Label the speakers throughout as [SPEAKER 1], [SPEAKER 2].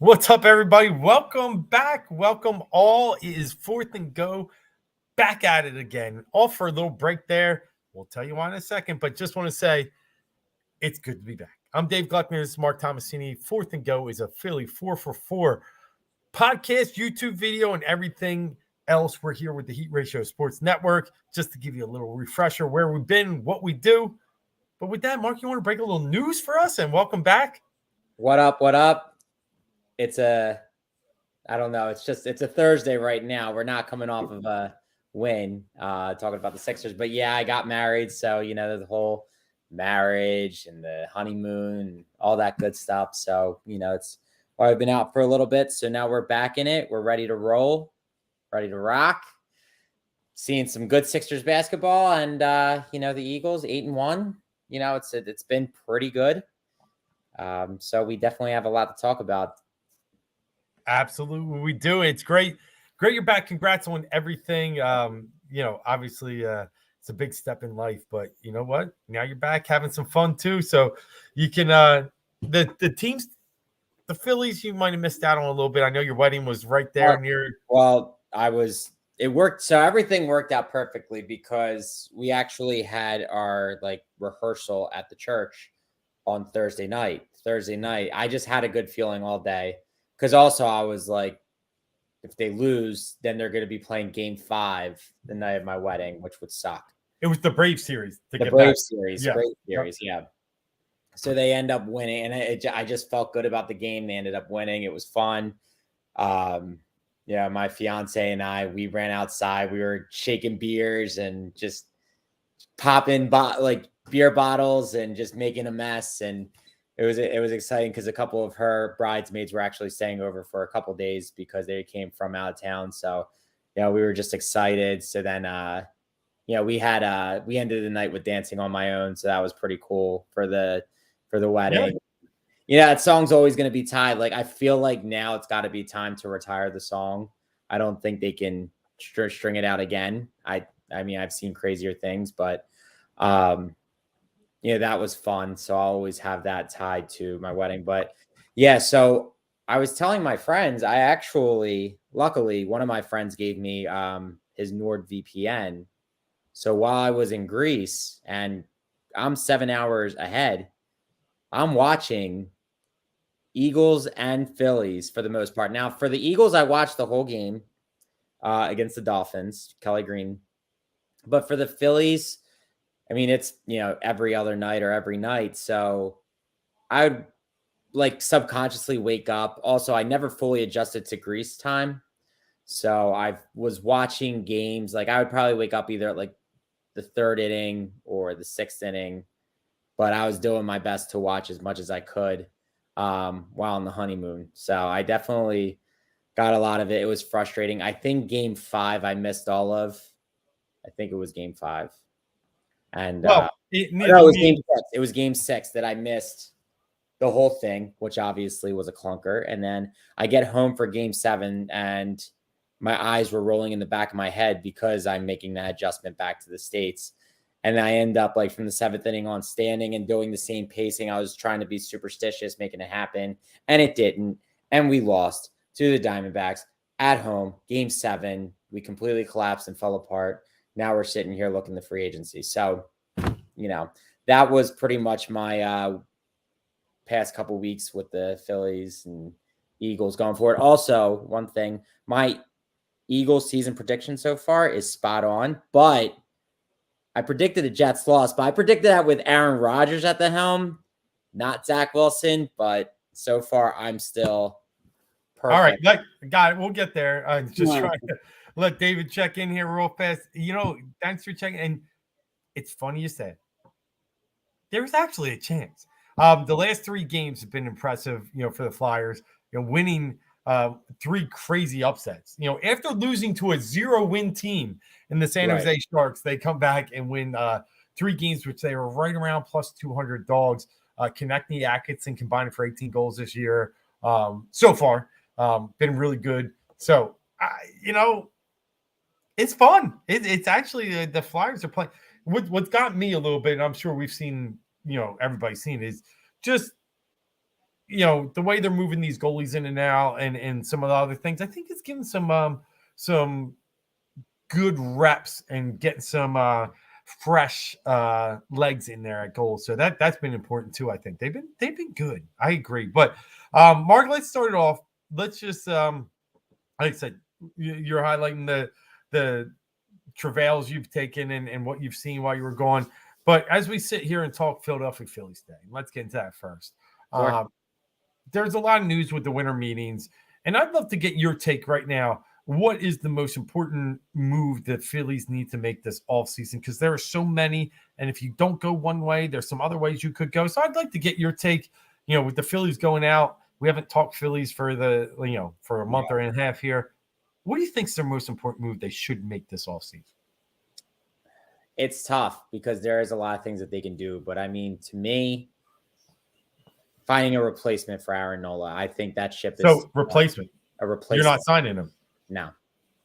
[SPEAKER 1] What's up, everybody? Welcome back. Welcome all. It is Fourth and Go. Back at it again. All for a little break there. We'll tell you why in a second, but just want to say it's good to be back. I'm Dave Gluckner. This is Mark Tomasini. Fourth and Go is a Philly 4for4 podcast, YouTube video, and everything else. We're here with the Heat Ratio Sports Network just to give you a little refresher where we've been, what we do. But with that, Mark, you want to break a little news for us? And welcome back.
[SPEAKER 2] What up? What up? It's a Thursday right now. We're not coming off of a win, talking about the Sixers, but yeah, I got married. So, the whole marriage and the honeymoon, and all that good stuff. So, it's I've been out for a little bit. So now we're back in it. We're ready to roll, ready to rock. Seeing some good Sixers basketball and, the Eagles 8-1, it's been pretty good. So we definitely have a lot to talk about.
[SPEAKER 1] Absolutely, we do. It's great you're back. Congrats on everything. Obviously it's a big step in life, but you know what, now you're back having some fun too, so you can the teams, the Phillies, you might have missed out on a little bit. I know your wedding was right there near.
[SPEAKER 2] Well, it worked, so everything worked out perfectly because we actually had our rehearsal at the church on Thursday night. I just had a good feeling all day. Because also I was like, if they lose, then they're going to be playing Game 5 the night of my wedding, which would suck.
[SPEAKER 1] It was the Brave series.
[SPEAKER 2] Yeah. So they end up winning, and I just felt good about the game. They ended up winning. It was fun. My fiance and I, we ran outside. We were shaking beers and just popping beer bottles and just making a mess. And it was exciting because a couple of her bridesmaids were actually staying over for a couple of days because they came from out of town. So, we were just excited. So then, we ended the night with Dancing on My Own. So that was pretty cool for the wedding. Yeah. That song's always going to be tied. I feel like now it's got to be time to retire the song. I don't think they can string it out again. I mean, I've seen crazier things, but, that was fun. So I'll always have that tied to my wedding. But yeah, so I was telling my friends, luckily, one of my friends gave me his NordVPN. So while I was in Greece, and I'm 7 hours ahead, I'm watching Eagles and Phillies for the most part. Now, for the Eagles, I watched the whole game against the Dolphins, Kelly Green. But for the Phillies, I mean, it's, every other night or every night. So I would subconsciously wake up. Also, I never fully adjusted to Greece time. So I was watching games. I would probably wake up either at the third inning or the sixth inning. But I was doing my best to watch as much as I could while on the honeymoon. So I definitely got a lot of it. It was frustrating. I think Game 5 I missed all of. I think it was Game 5. And it was Game 6 that I missed the whole thing, which obviously was a clunker. And then I get home for Game 7, and my eyes were rolling in the back of my head because I'm making that adjustment back to the States. And I end up from the 7th inning on standing and doing the same pacing. I was trying to be superstitious, making it happen, and it didn't. And we lost to the Diamondbacks at home. Game 7, we completely collapsed and fell apart. Now we're sitting here looking at the free agency. So, that was pretty much my past couple weeks with the Phillies and Eagles going forward. Also, one thing, my Eagles season prediction so far is spot on, but I predicted a Jets loss, but I predicted that with Aaron Rodgers at the helm, not Zach Wilson, but so far I'm still perfect.
[SPEAKER 1] All right, got it. We'll get there. Just trying to let David check in here real fast. Thanks for checking. And it's funny you said there's actually a chance. The last 3 games have been impressive, for the Flyers, winning 3 crazy upsets. After losing to a 0-win team in the San Jose Sharks, they come back and win 3 games, which they were right around plus 200 dogs. Konechny, Atkinson combined for 18 goals this year. So far, been really good. So, it's fun. It's actually the Flyers are playing. What's got me a little bit, and I'm sure we've seen, everybody's seen, is just the way they're moving these goalies in and out, and some of the other things, I think it's giving some good reps and getting some fresh legs in there at goal. So that's been important too. I think they've been good. I agree. But Mark, let's start it off. Let's just like I said, you're highlighting the travails you've taken and what you've seen while you were gone. But as we sit here and talk Philadelphia Phillies Day, let's get into that first.
[SPEAKER 2] Sure.
[SPEAKER 1] There's a lot of news with the winter meetings, and I'd love to get your take right now. What is the most important move that Phillies need to make this offseason? Because there are so many, and if you don't go one way, there's some other ways you could go. So I'd like to get your take, with the Phillies going out. We haven't talked Phillies for for a month or and a half here. What do you think is their most important move they should make this offseason?
[SPEAKER 2] It's tough because there is a lot of things that they can do. But I mean, to me, finding a replacement for Aaron Nola, I think that ship is
[SPEAKER 1] replacement.
[SPEAKER 2] A replacement.
[SPEAKER 1] You're not signing him.
[SPEAKER 2] No.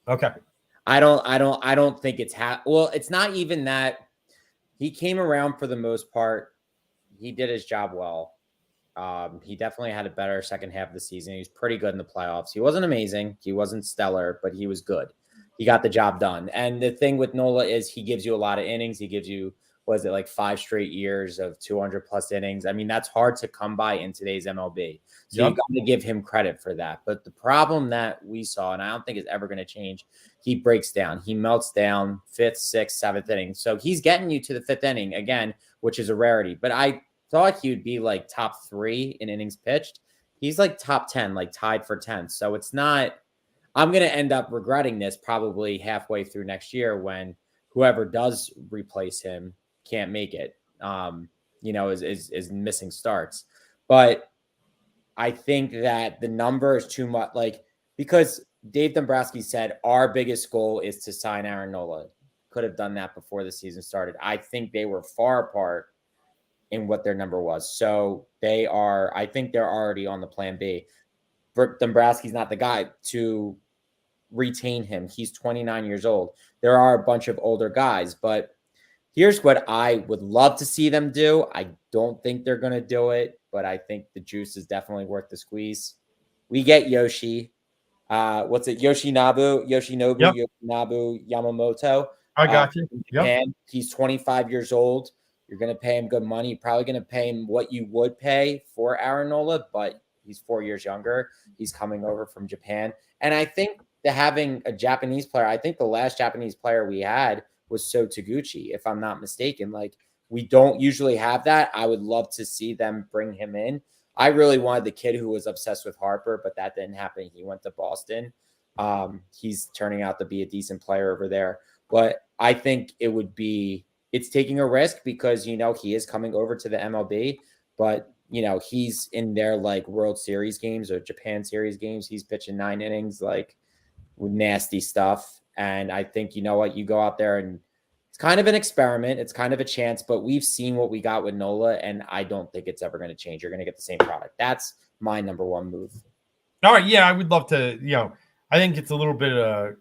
[SPEAKER 1] Okay.
[SPEAKER 2] I don't think it's well, it's not even that. He came around for the most part. He did his job well. He definitely had a better second half of the season. He was pretty good in the playoffs. He wasn't amazing. He wasn't stellar, but he was good. He got the job done. And the thing with Nola is he gives you a lot of innings. He gives you, was it like 5 straight years of 200 plus innings? I mean, that's hard to come by in today's MLB. So you got to give him credit for that. But the problem that we saw, and I don't think it's ever going to change, he breaks down. He melts down 5th, 6th, 7th inning. So he's getting you to the 5th inning again, which is a rarity. But I thought he would be like top 3 in innings pitched. He's like top 10, like tied for 10th. So it's not, I'm going to end up regretting this probably halfway through next year when whoever does replace him can't make it, is missing starts. But I think that the number is too much, because Dave Dombrowski said our biggest goal is to sign Aaron Nola. Could have done that before the season started. I think they were far apart in what their number was. So I think they're already on the plan B. Dombrowski's not the guy to retain him. He's 29 years old. There are a bunch of older guys, but here's what I would love to see them do. I don't think they're going to do it, but I think the juice is definitely worth the squeeze. We get Yoshi. Yoshinobu Yamamoto.
[SPEAKER 1] I got you.
[SPEAKER 2] And he's 25 years old. You're going to pay him good money. You're probably going to pay him what you would pay for Aaron Nola, but he's 4 years younger. He's coming over from Japan. And I think having a Japanese player, I think the last Japanese player we had was So Taguchi, if I'm not mistaken. We don't usually have that. I would love to see them bring him in. I really wanted the kid who was obsessed with Harper, but that didn't happen. He went to Boston. He's turning out to be a decent player over there. But I think it's taking a risk because, he is coming over to the MLB, but, he's in their World Series games or Japan Series games. He's pitching 9 innings, with nasty stuff. And I think, you go out there and it's kind of an experiment. It's kind of a chance, but we've seen what we got with Nola, and I don't think it's ever going to change. You're going to get the same product. That's my number one move.
[SPEAKER 1] All right. Yeah, I would love to, I think it's a little bit of,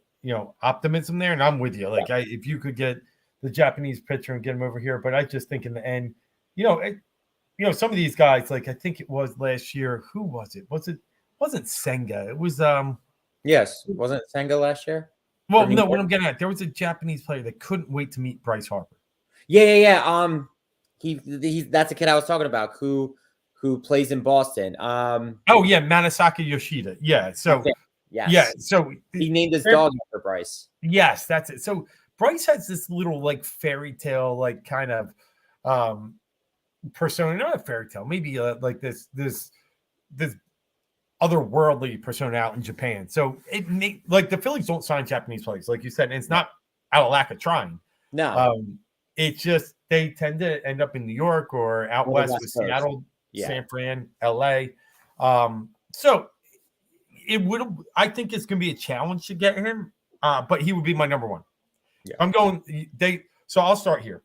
[SPEAKER 1] optimism there, and I'm with you. If you could get the Japanese pitcher and get him over here, but I just think in the end, some of these guys, I think it was last year. Who was it? Wasn't Senga? It was
[SPEAKER 2] Yes, wasn't it Senga last year?
[SPEAKER 1] Well, no, what I'm getting at, there was a Japanese player that couldn't wait to meet Bryce Harper.
[SPEAKER 2] Yeah. That's a kid I was talking about who plays in Boston.
[SPEAKER 1] Manasaki Yoshida. Yeah. So
[SPEAKER 2] yes.
[SPEAKER 1] Yeah. So
[SPEAKER 2] he named his dog after Bryce.
[SPEAKER 1] Yes, that's it. So Bryce has this little fairy tale kind of persona, not a fairy tale, maybe this otherworldly persona out in Japan. So the Phillies don't sign Japanese players, like you said, and it's not out of lack of trying.
[SPEAKER 2] No.
[SPEAKER 1] It's just they tend to end up in New York or out west with Seattle, San Fran, LA. So I think it's gonna be a challenge to get him, but he would be my number one. Yeah. So I'll start here.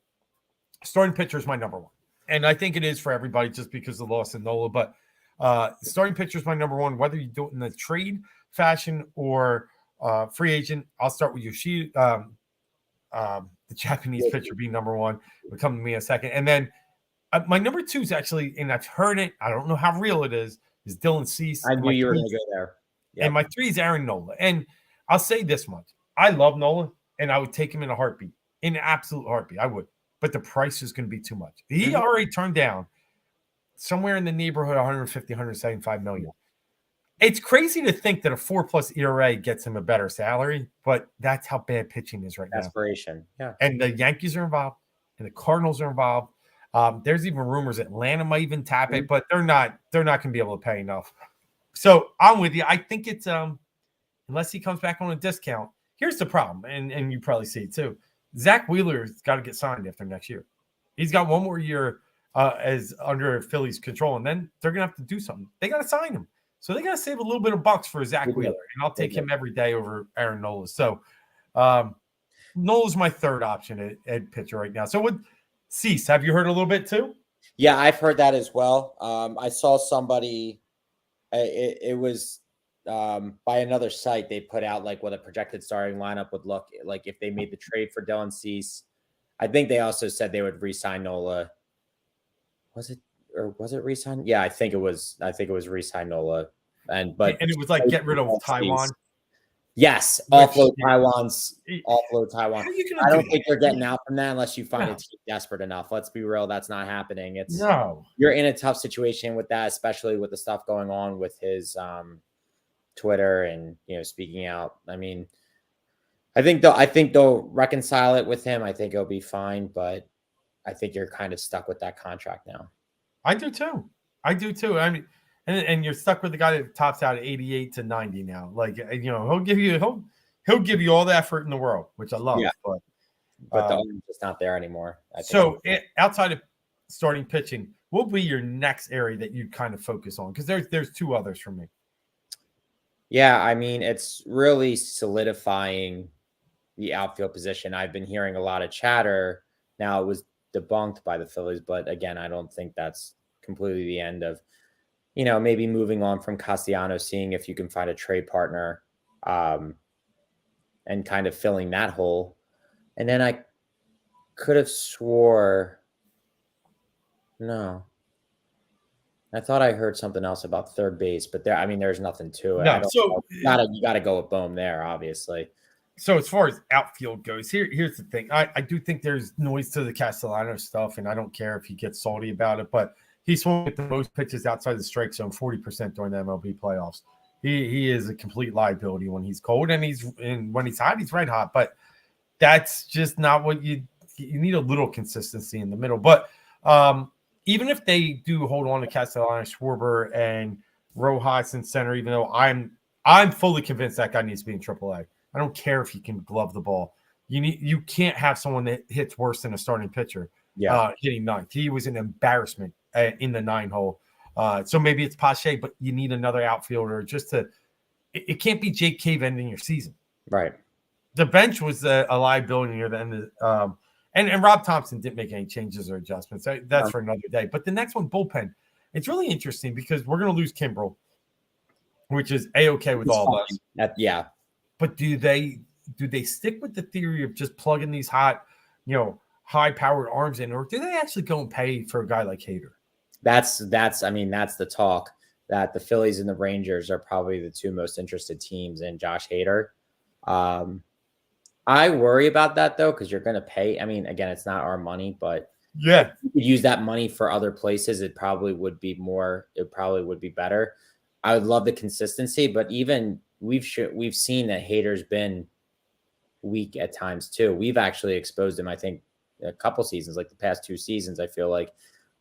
[SPEAKER 1] Starting pitcher is my number one. And I think it is for everybody just because of the loss of Nola, but starting pitcher is my number one, whether you do it in the trade fashion or free agent. I'll start with Yoshida, the Japanese pitcher being number one. Will come to me in a second. And then My number 2 is actually, and I've heard it, I don't know how real it is Dylan Cease.
[SPEAKER 2] I knew you were going to go there.
[SPEAKER 1] Yep. And my 3 is Aaron Nola. And I'll say this much. I love Nola, and I would take him in a heartbeat. In an absolute heartbeat, I would. But the price is going to be too much. He already turned down somewhere in the neighborhood of 150, 175 million. It's crazy to think that a 4+ ERA gets him a better salary, but that's how bad pitching is right now.
[SPEAKER 2] Desperation. Yeah.
[SPEAKER 1] And the Yankees are involved, and the Cardinals are involved. There's even rumors Atlanta might even tap it, but they're not going to be able to pay enough. So I'm with you. I think it's unless he comes back on a discount. Here's the problem, and you probably see it too. Zach Wheeler's got to get signed after next year. He's got one more year as under Philly's control, and then they're gonna have to do something. They got to sign him, so they got to save a little bit of bucks for Zach Wheeler, and I'll take him every day over Aaron Nola. So Nola's my third option at pitcher right now. So with Cease, have you heard a little bit too?
[SPEAKER 2] Yeah, I've heard that as well. I saw somebody. It was by another site. They put out like what a projected starting lineup would look like if they made the trade for Dylan Cease. I think they also said they would re-sign Nola. Was it re-sign? Yeah, I think it was re-sign Nola. And
[SPEAKER 1] it was like get rid of Taiwan.
[SPEAKER 2] Yes, offload Taiwan. I don't think you're getting out from that unless you find a team desperate enough. Let's be real, that's not happening. You're in a tough situation with that, especially with the stuff going on with his Twitter and speaking out. I mean, I think they'll reconcile it with him. I think it'll be fine, but I think you're kind of stuck with that contract now.
[SPEAKER 1] I do too. I mean, and you're stuck with the guy that tops out at 88 to 90 now. Like he'll give you all the effort in the world, which I love.
[SPEAKER 2] Yeah. But the owner's just not there anymore.
[SPEAKER 1] So outside of starting pitching, what will be your next area that you kind of focus on? Because there's 2 others for me.
[SPEAKER 2] Yeah, I mean, it's really solidifying the outfield position. I've been hearing a lot of chatter. Now it was debunked by the Phillies, but again, I don't think that's completely the end of, maybe moving on from Castellanos, seeing if you can find a trade partner, and kind of filling that hole. And then I could have swore, no, I thought I heard something else about third base, but there's nothing to it.
[SPEAKER 1] No,
[SPEAKER 2] you got to go with Bohm there, obviously.
[SPEAKER 1] So as far as outfield goes, here's the thing. I do think there's noise to the Castellanos stuff, and I don't care if he gets salty about it, but he swung at the most pitches outside the strike zone 40% during the MLB playoffs. He is a complete liability when he's cold, and when he's hot, he's red hot. But that's just not what you need. A little consistency in the middle. But even if they do hold on to Castellanos, Schwarber, and Rojas in center, even though I'm fully convinced that guy needs to be in AAA. I don't care if he can glove the ball. You can't have someone that hits worse than a starting pitcher. Hitting ninth. He was an embarrassment in the 9-hole. So maybe it's Pache, but you need another outfielder just to. It can't be Jake Cave ending your season.
[SPEAKER 2] Right.
[SPEAKER 1] The bench was a liability near the end of. And Rob Thompson didn't make any changes or adjustments. That's for another day. But the next one, bullpen. It's really interesting because we're going to lose Kimbrel, which is A-okay with all of us.
[SPEAKER 2] Yeah.
[SPEAKER 1] But do they stick with the theory of just plugging these high-powered arms in, or do they actually go and pay for a guy like Hader?
[SPEAKER 2] That's the talk, that the Phillies and the Rangers are probably the 2 most interested teams in Josh Hader. I worry about that though, because you're going to pay. I mean, again, it's not our money, but if you could use that money for other places, it probably would be better. I would love the consistency, but even we've seen that Hader's been weak at times too. We've actually exposed him, I think, a couple seasons, like the past 2 seasons. I feel like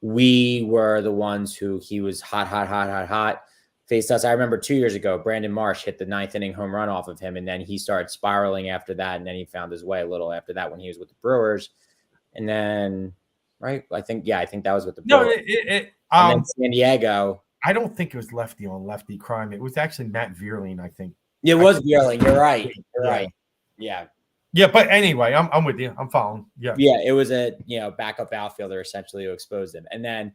[SPEAKER 2] we were the ones who he was hot, faced us. I remember 2 years ago, Brandon Marsh hit the 9th inning home run off of him, and then he started spiraling after that, and then he found his way a little after that when he was with the Brewers. And then, right, I think that was with the Brewers. And then San Diego.
[SPEAKER 1] I don't think it was lefty on lefty crime. It was actually Matt Vierling, I think.
[SPEAKER 2] It was Vierling. You're right. Yeah.
[SPEAKER 1] Yeah, but anyway, I'm with you. I'm following. Yeah.
[SPEAKER 2] Yeah, it was a backup outfielder essentially who exposed him. And then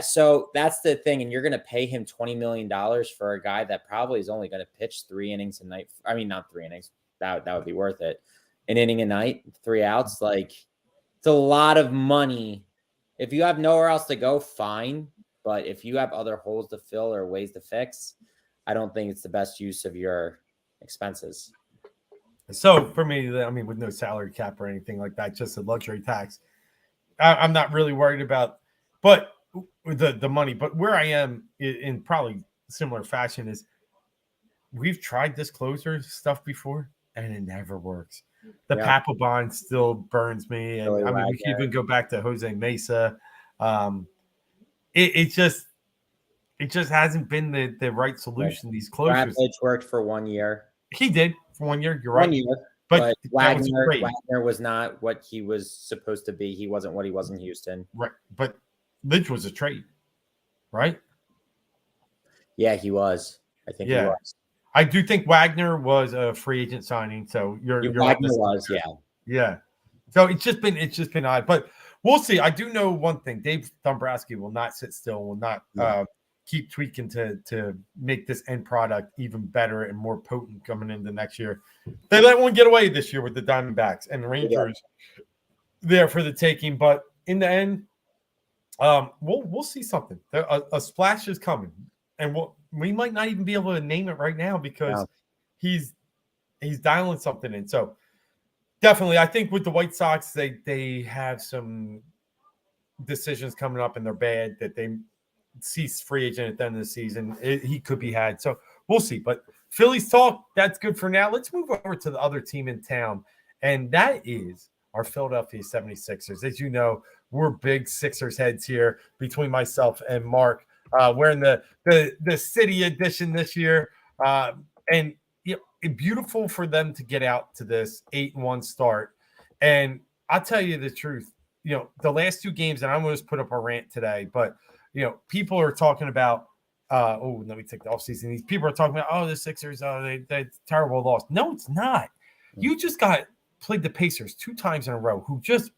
[SPEAKER 2] so that's the thing. And you're gonna pay him $20 million for a guy that probably is only gonna pitch 3 innings a night. I mean, not 3 innings. That would be worth it. An inning a night, 3 outs. Like, it's a lot of money if you have nowhere else to go, fine. But if you have other holes to fill or ways to fix, I don't think it's the best use of your expenses.
[SPEAKER 1] So for me, I mean, with no salary cap or anything like that, just a luxury tax, I'm not really worried about, but the money. But where I am in probably similar fashion is we've tried this closer stuff before and it never works. The
[SPEAKER 2] Yeah,
[SPEAKER 1] Papelbon still burns me, and
[SPEAKER 2] Billy
[SPEAKER 1] I mean we can
[SPEAKER 2] Wagner.
[SPEAKER 1] even go back to Jose Mesa. Um, it just hasn't been the right
[SPEAKER 2] Like,
[SPEAKER 1] solution. These
[SPEAKER 2] Brad
[SPEAKER 1] closures,
[SPEAKER 2] Pitch worked for 1 year.
[SPEAKER 1] he did for 1 year. You're
[SPEAKER 2] One
[SPEAKER 1] right,
[SPEAKER 2] year,
[SPEAKER 1] but
[SPEAKER 2] but
[SPEAKER 1] that was a trade,
[SPEAKER 2] Wagner was not what he was supposed to be. He wasn't what he was in Houston.
[SPEAKER 1] right? But Lynch was a trade, right?
[SPEAKER 2] Yeah, he was. I think he
[SPEAKER 1] Yeah,
[SPEAKER 2] was.
[SPEAKER 1] I do think Wagner was a free agent signing. So you're on
[SPEAKER 2] Wagner
[SPEAKER 1] this.
[SPEAKER 2] was, yeah.
[SPEAKER 1] Yeah. So it's just been odd, but we'll see. I do know one thing: Dave Dombrowski will not sit still, will not
[SPEAKER 2] Yeah.
[SPEAKER 1] keep tweaking to make this end product even better and more potent coming into next year. They let one get away this year with the Diamondbacks and Rangers there for the taking, but in the end, we'll see something. A splash is coming, and we might not even be able to name it right now because
[SPEAKER 2] No.
[SPEAKER 1] he's dialing something in. So. Definitely, I think with the White Sox, they have some decisions coming up and they're bad that they cease free agent at the end of the season. He could be had, so we'll see. But Phillies talk, that's good for now. Let's move over to the other team in town, and that is our Philadelphia 76ers. As you know, we're big Sixers heads here between myself and Mark. We're in the city edition this year, and beautiful for them to get out to this 8-1 start. And I'll tell you the truth, the last two games, and I'm going to put up a rant today, but people are talking about let me take the offseason. These people are talking about, the Sixers, they terrible loss. No, it's not. You just got played the Pacers 2 times in a row, who just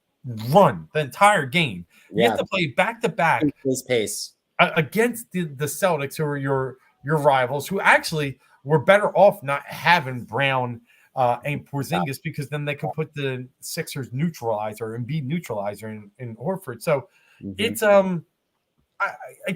[SPEAKER 1] run the entire game. You have to play back to back
[SPEAKER 2] Pace.
[SPEAKER 1] against the Celtics, who are your rivals, who actually were better off not having Brown and Porzingis, because then they can put the Sixers neutralizer and be neutralizer in Horford. So it's I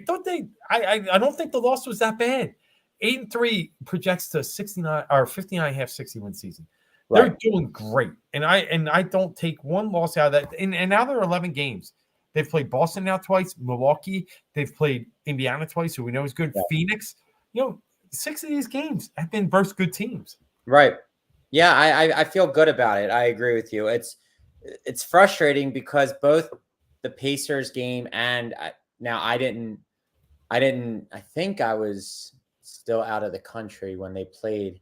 [SPEAKER 1] thought I don't think the loss was that bad. 8-3 projects to 69 or 59.5 60-win season. They're doing great, and I don't take one loss out of that. And now they're 11 games. They've played Boston now twice, Milwaukee. They've played Indiana twice, who we know is good.
[SPEAKER 2] Yeah.
[SPEAKER 1] Phoenix. 6 of these games have been versus good teams.
[SPEAKER 2] Right. Yeah, I feel good about it. I agree with you. It's frustrating because both the Pacers game and I think I was still out of the country when they played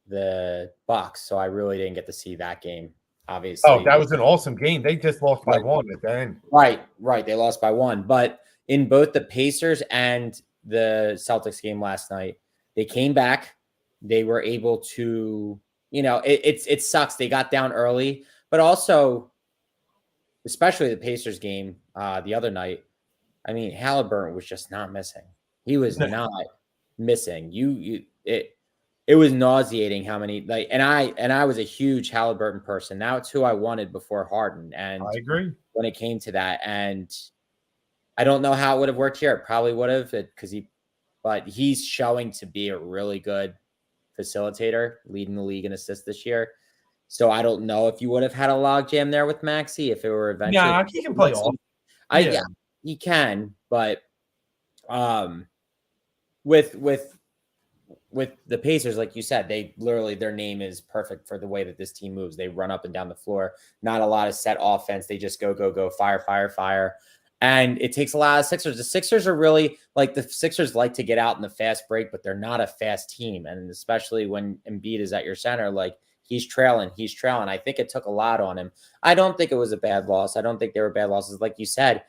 [SPEAKER 2] the Bucks, so I really didn't get to see that game. Obviously.
[SPEAKER 1] Oh, that was an awesome game. They just lost by 1 at the end.
[SPEAKER 2] Right. They lost by 1, but in both the Pacers and the Celtics game last night, they came back. They were able to, it sucks. They got down early, but also, especially the Pacers game the other night, I mean, Halliburton was just not missing. He was not missing. It was nauseating how many, and I was a huge Halliburton person. Now it's who I wanted before Harden. And
[SPEAKER 1] I agree
[SPEAKER 2] when it came to that. And I don't know how it would have worked here. It probably would have, but he's showing to be a really good facilitator, leading the league in assists this year. So I don't know if you would have had a logjam there with Maxey if it were eventually.
[SPEAKER 1] Yeah, he can play off.
[SPEAKER 2] Yeah, he can, but with the Pacers, like you said, their name is perfect for the way that this team moves. They run up and down the floor, not a lot of set offense. They just go, fire. And it takes a lot of Sixers. The Sixers are really the Sixers like to get out in the fast break, but they're not a fast team. And especially when Embiid is at your center, he's trailing. I think it took a lot on him. I don't think it was a bad loss. I don't think they were bad losses. Like you said,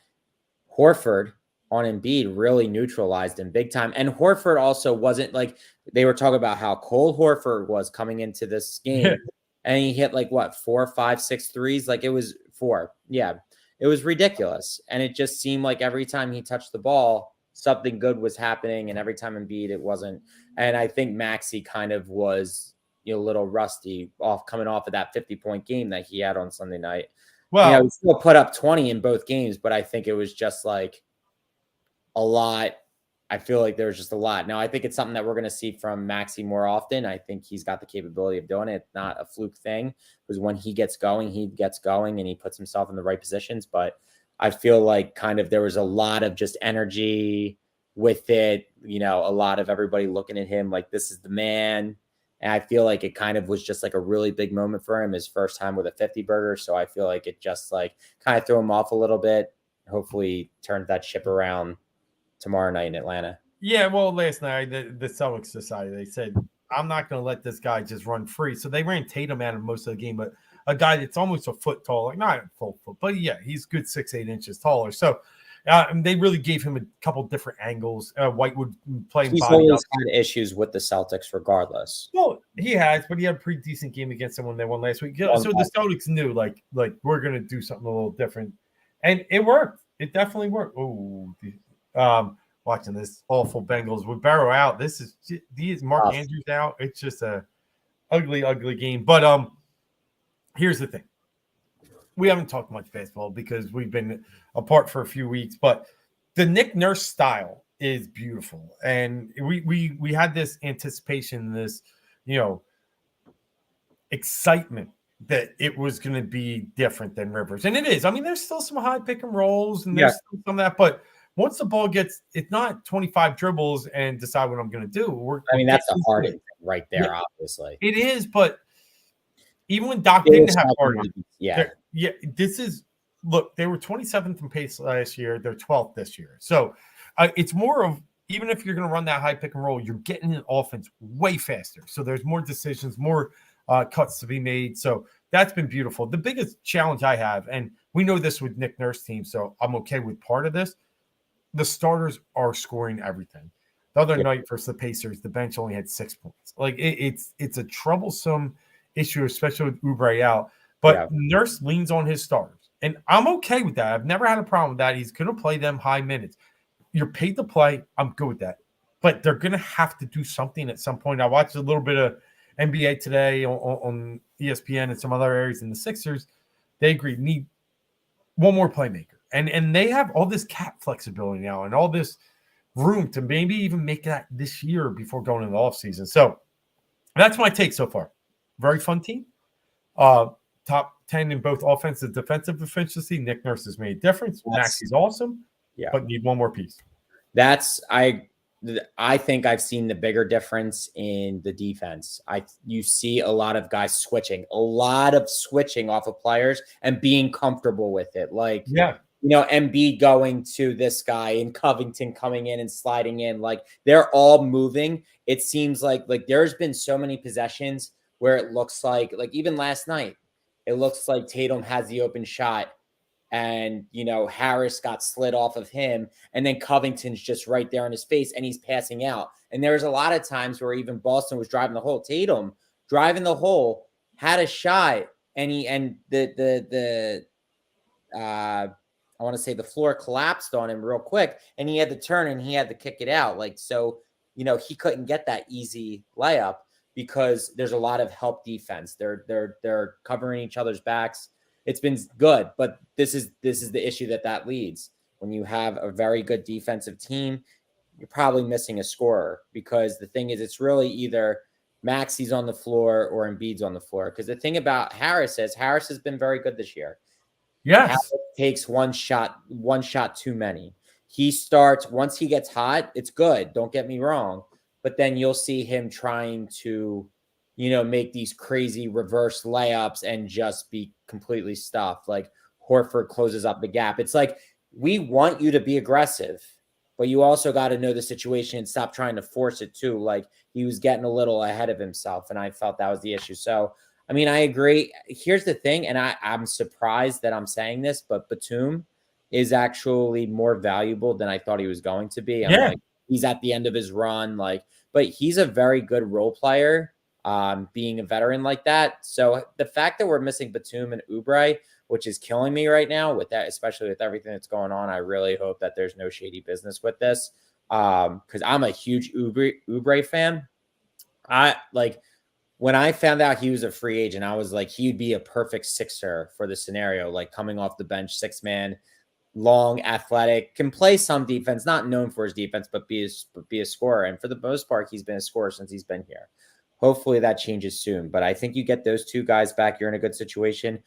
[SPEAKER 2] Horford on Embiid really neutralized him big time. And Horford also wasn't they were talking about how cold Horford was coming into this game. And he hit 4, 5, 6 threes. It was 4. Yeah. It was ridiculous. And it just seemed like every time he touched the ball, something good was happening. And every time Embiid, it wasn't. And I think Maxey kind of was a little rusty coming off of that 50-point game that he had on Sunday night.
[SPEAKER 1] Well,
[SPEAKER 2] he still put up 20 in both games, but I think it was just like a lot. I feel like there was just a lot. Now, I think it's something that we're going to see from Maxey more often. I think he's got the capability of doing it. It's not a fluke thing, because when he gets going and he puts himself in the right positions. But I feel like kind of there was a lot of just energy with it, a lot of everybody looking at him like this is the man. And I feel like it kind of was just like a really big moment for him, his first time with a 50 burger. So I feel like it just like kind of threw him off a little bit. Hopefully turned that ship around tomorrow night in Atlanta.
[SPEAKER 1] yeah, well, last night the Celtics decided, they said, I'm not going to let this guy just run free. So they ran Tatum at him most of the game, but a guy that's almost a foot tall, like not a full foot, but yeah, he's good 6'8" inches taller. So they really gave him a couple different angles. Whitewood playing
[SPEAKER 2] He's
[SPEAKER 1] body
[SPEAKER 2] always
[SPEAKER 1] up.
[SPEAKER 2] had issues with the Celtics regardless.
[SPEAKER 1] Well, he has, but he had a pretty decent game against them when they won last week. So the Celtics knew, like we're going to do something a little different. And it worked. It definitely worked. Oh, watching this awful Bengals with Barrow out. These Mark Andrews out. It's just a ugly, ugly game. But here's the thing. We haven't talked much basketball because we've been apart for a few weeks, but the Nick Nurse style is beautiful. And we had this anticipation, this, excitement that it was going to be different than Rivers. And it is. I mean, there's still some high pick and rolls and there's still some of that, but once the ball gets, it's not 25 dribbles and decide what I'm going to do.
[SPEAKER 2] That's a Harden thing right there, obviously.
[SPEAKER 1] It is, but even when Doc didn't have Harden, this is, look, they were 27th in pace last year. They're 12th this year. So it's more of, even if you're going to run that high pick and roll, you're getting an offense way faster. So there's more decisions, more cuts to be made. So that's been beautiful. The biggest challenge I have, and we know this with Nick Nurse team, so I'm okay with part of this, the starters are scoring everything. The other night versus the Pacers, the bench only had 6 points. Like it's a troublesome issue, especially with Oubre out. But Nurse leans on his starters, and I'm okay with that. I've never had a problem with that. He's going to play them high minutes. You're paid to play. I'm good with that. But they're going to have to do something at some point. I watched a little bit of NBA today on ESPN and some other areas in the Sixers. They agreed, need one more playmaker. And they have all this cap flexibility now and all this room to maybe even make that this year before going into the offseason. So that's my take so far. Very fun team. Top 10 in both offensive and defensive efficiency. Nick Nurse has made a difference. Maxey's awesome. Yeah. But need one more piece.
[SPEAKER 2] I think I've seen the bigger difference in the defense. You see a lot of guys switching off of players and being comfortable with it. Like, Embiid going to this guy and Covington coming in and sliding in. Like, they're all moving. It seems like there's been so many possessions where it looks like even last night, it looks like Tatum has the open shot. And, Harris got slid off of him, and then Covington's just right there in his face, and he's passing out. And there's a lot of times where even Boston was driving the hole. Tatum driving the hole, had a shot, and I want to say the floor collapsed on him real quick, and he had to turn and he had to kick it out. He couldn't get that easy layup because there's a lot of help defense. They're covering each other's backs. It's been good, but this is the issue that leads. When you have a very good defensive team, you're probably missing a scorer, because the thing is, it's really either Maxey's on the floor or Embiid's on the floor. Because the thing about Harris has been very good this year.
[SPEAKER 1] Yes.
[SPEAKER 2] Harris takes one shot too many. He starts, once he gets hot, it's good. Don't get me wrong. But then you'll see him trying to, make these crazy reverse layups and just be completely stuffed. Like Horford closes up the gap. It's like, we want you to be aggressive, but you also got to know the situation and stop trying to force it too. Like, he was getting a little ahead of himself, and I felt that was the issue. So, I agree. Here's the thing, and I'm surprised that I'm saying this, but Batum is actually more valuable than I thought he was going to be. He's at the end of his run, but he's a very good role player, being a veteran like that. So the fact that we're missing Batum and Oubre, which is killing me right now with that, especially with everything that's going on, I really hope that there's no shady business with this, because I'm a huge Oubre fan. when I found out he was a free agent, I was like, he'd be a perfect sixer for the scenario, like coming off the bench, 6-man, long, athletic, can play some defense, not known for his defense, but be a scorer. And for the most part, he's been a scorer since he's been here. Hopefully that changes soon. But I think you get those two guys back, you're in a good situation.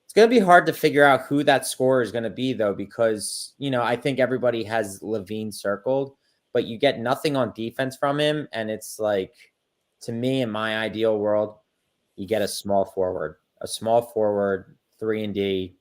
[SPEAKER 2] It's going to be hard to figure out who that scorer is going to be, though, because, I think everybody has Levine circled, but you get nothing on defense from him. And it's like, to me, in my ideal world, you get a small forward, 3-and-D,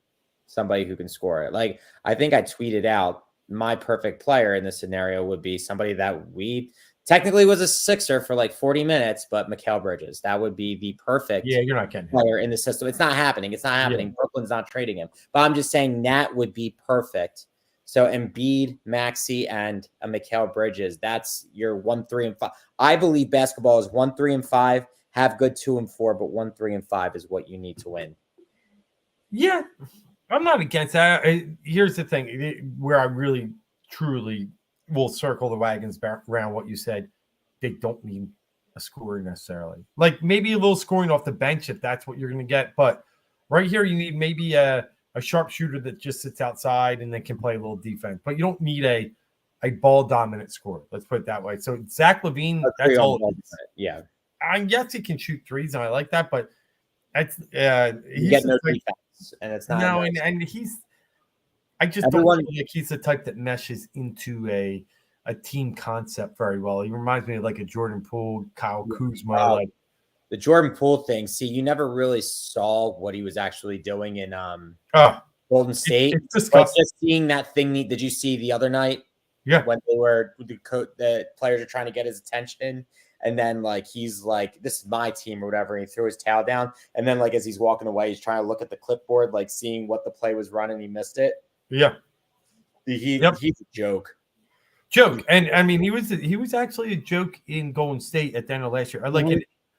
[SPEAKER 2] somebody who can score it. Like, I think I tweeted out my perfect player in this scenario would be somebody that we technically was a sixer for like 40 minutes, but Mikal Bridges. That would be the perfect
[SPEAKER 1] you're not getting
[SPEAKER 2] player in the system. It's not happening. Yeah. Brooklyn's not trading him. But I'm just saying that would be perfect. So Embiid, Maxey, and a Mikal Bridges. That's your 1, 3, and 5. I believe basketball is 1, 3, and 5. Have good 2 and 4, but 1, 3, and 5 is what you need to win.
[SPEAKER 1] Yeah, I'm not against that. Here's the thing where I really, truly will circle the wagons around what you said. They don't need a scorer necessarily. Like maybe a little scoring off the bench if that's what you're going to get. But right here, you need maybe a sharpshooter that just sits outside and then can play a little defense. But you don't need a ball dominant scorer. Let's put it that way. So Zach LaVine, that's all.
[SPEAKER 2] Yeah.
[SPEAKER 1] I guess he can shoot threes, and I like that. But that's
[SPEAKER 2] you get no defense, and it's not.
[SPEAKER 1] No, and he's. I just don't feel like he's the type that meshes into a team concept very well. He reminds me of like a Jordan Poole, Kyle Kuzma. Like
[SPEAKER 2] the Jordan Poole thing. See, you never really saw what he was actually doing in Golden State.
[SPEAKER 1] It's disgusting.
[SPEAKER 2] Just seeing that thing. Did you see the other night?
[SPEAKER 1] Yeah.
[SPEAKER 2] When they were the players are trying to get his attention. And then, like, he's like, this is my team or whatever. And he threw his towel down. And then, like, as he's walking away, he's trying to look at the clipboard, like, seeing what the play was running. He missed it.
[SPEAKER 1] Yeah.
[SPEAKER 2] He's a joke.
[SPEAKER 1] And, I mean, he was actually a joke in Golden State at the end of last year.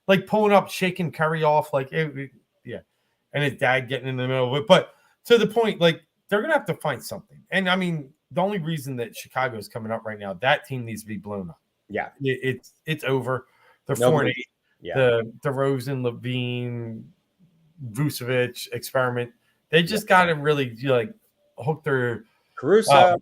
[SPEAKER 1] Like pulling up, shaking Curry off. Like, yeah. And his dad getting in the middle of it. But to the point, like, they're going to have to find something. And, I mean, the only reason that Chicago is coming up right now, that team needs to be blown up.
[SPEAKER 2] Yeah,
[SPEAKER 1] it's over. They're 4-8.
[SPEAKER 2] Yeah.
[SPEAKER 1] The DeRozan, Levine, Vucevic experiment. They just got to really like hook their
[SPEAKER 2] Caruso.
[SPEAKER 1] I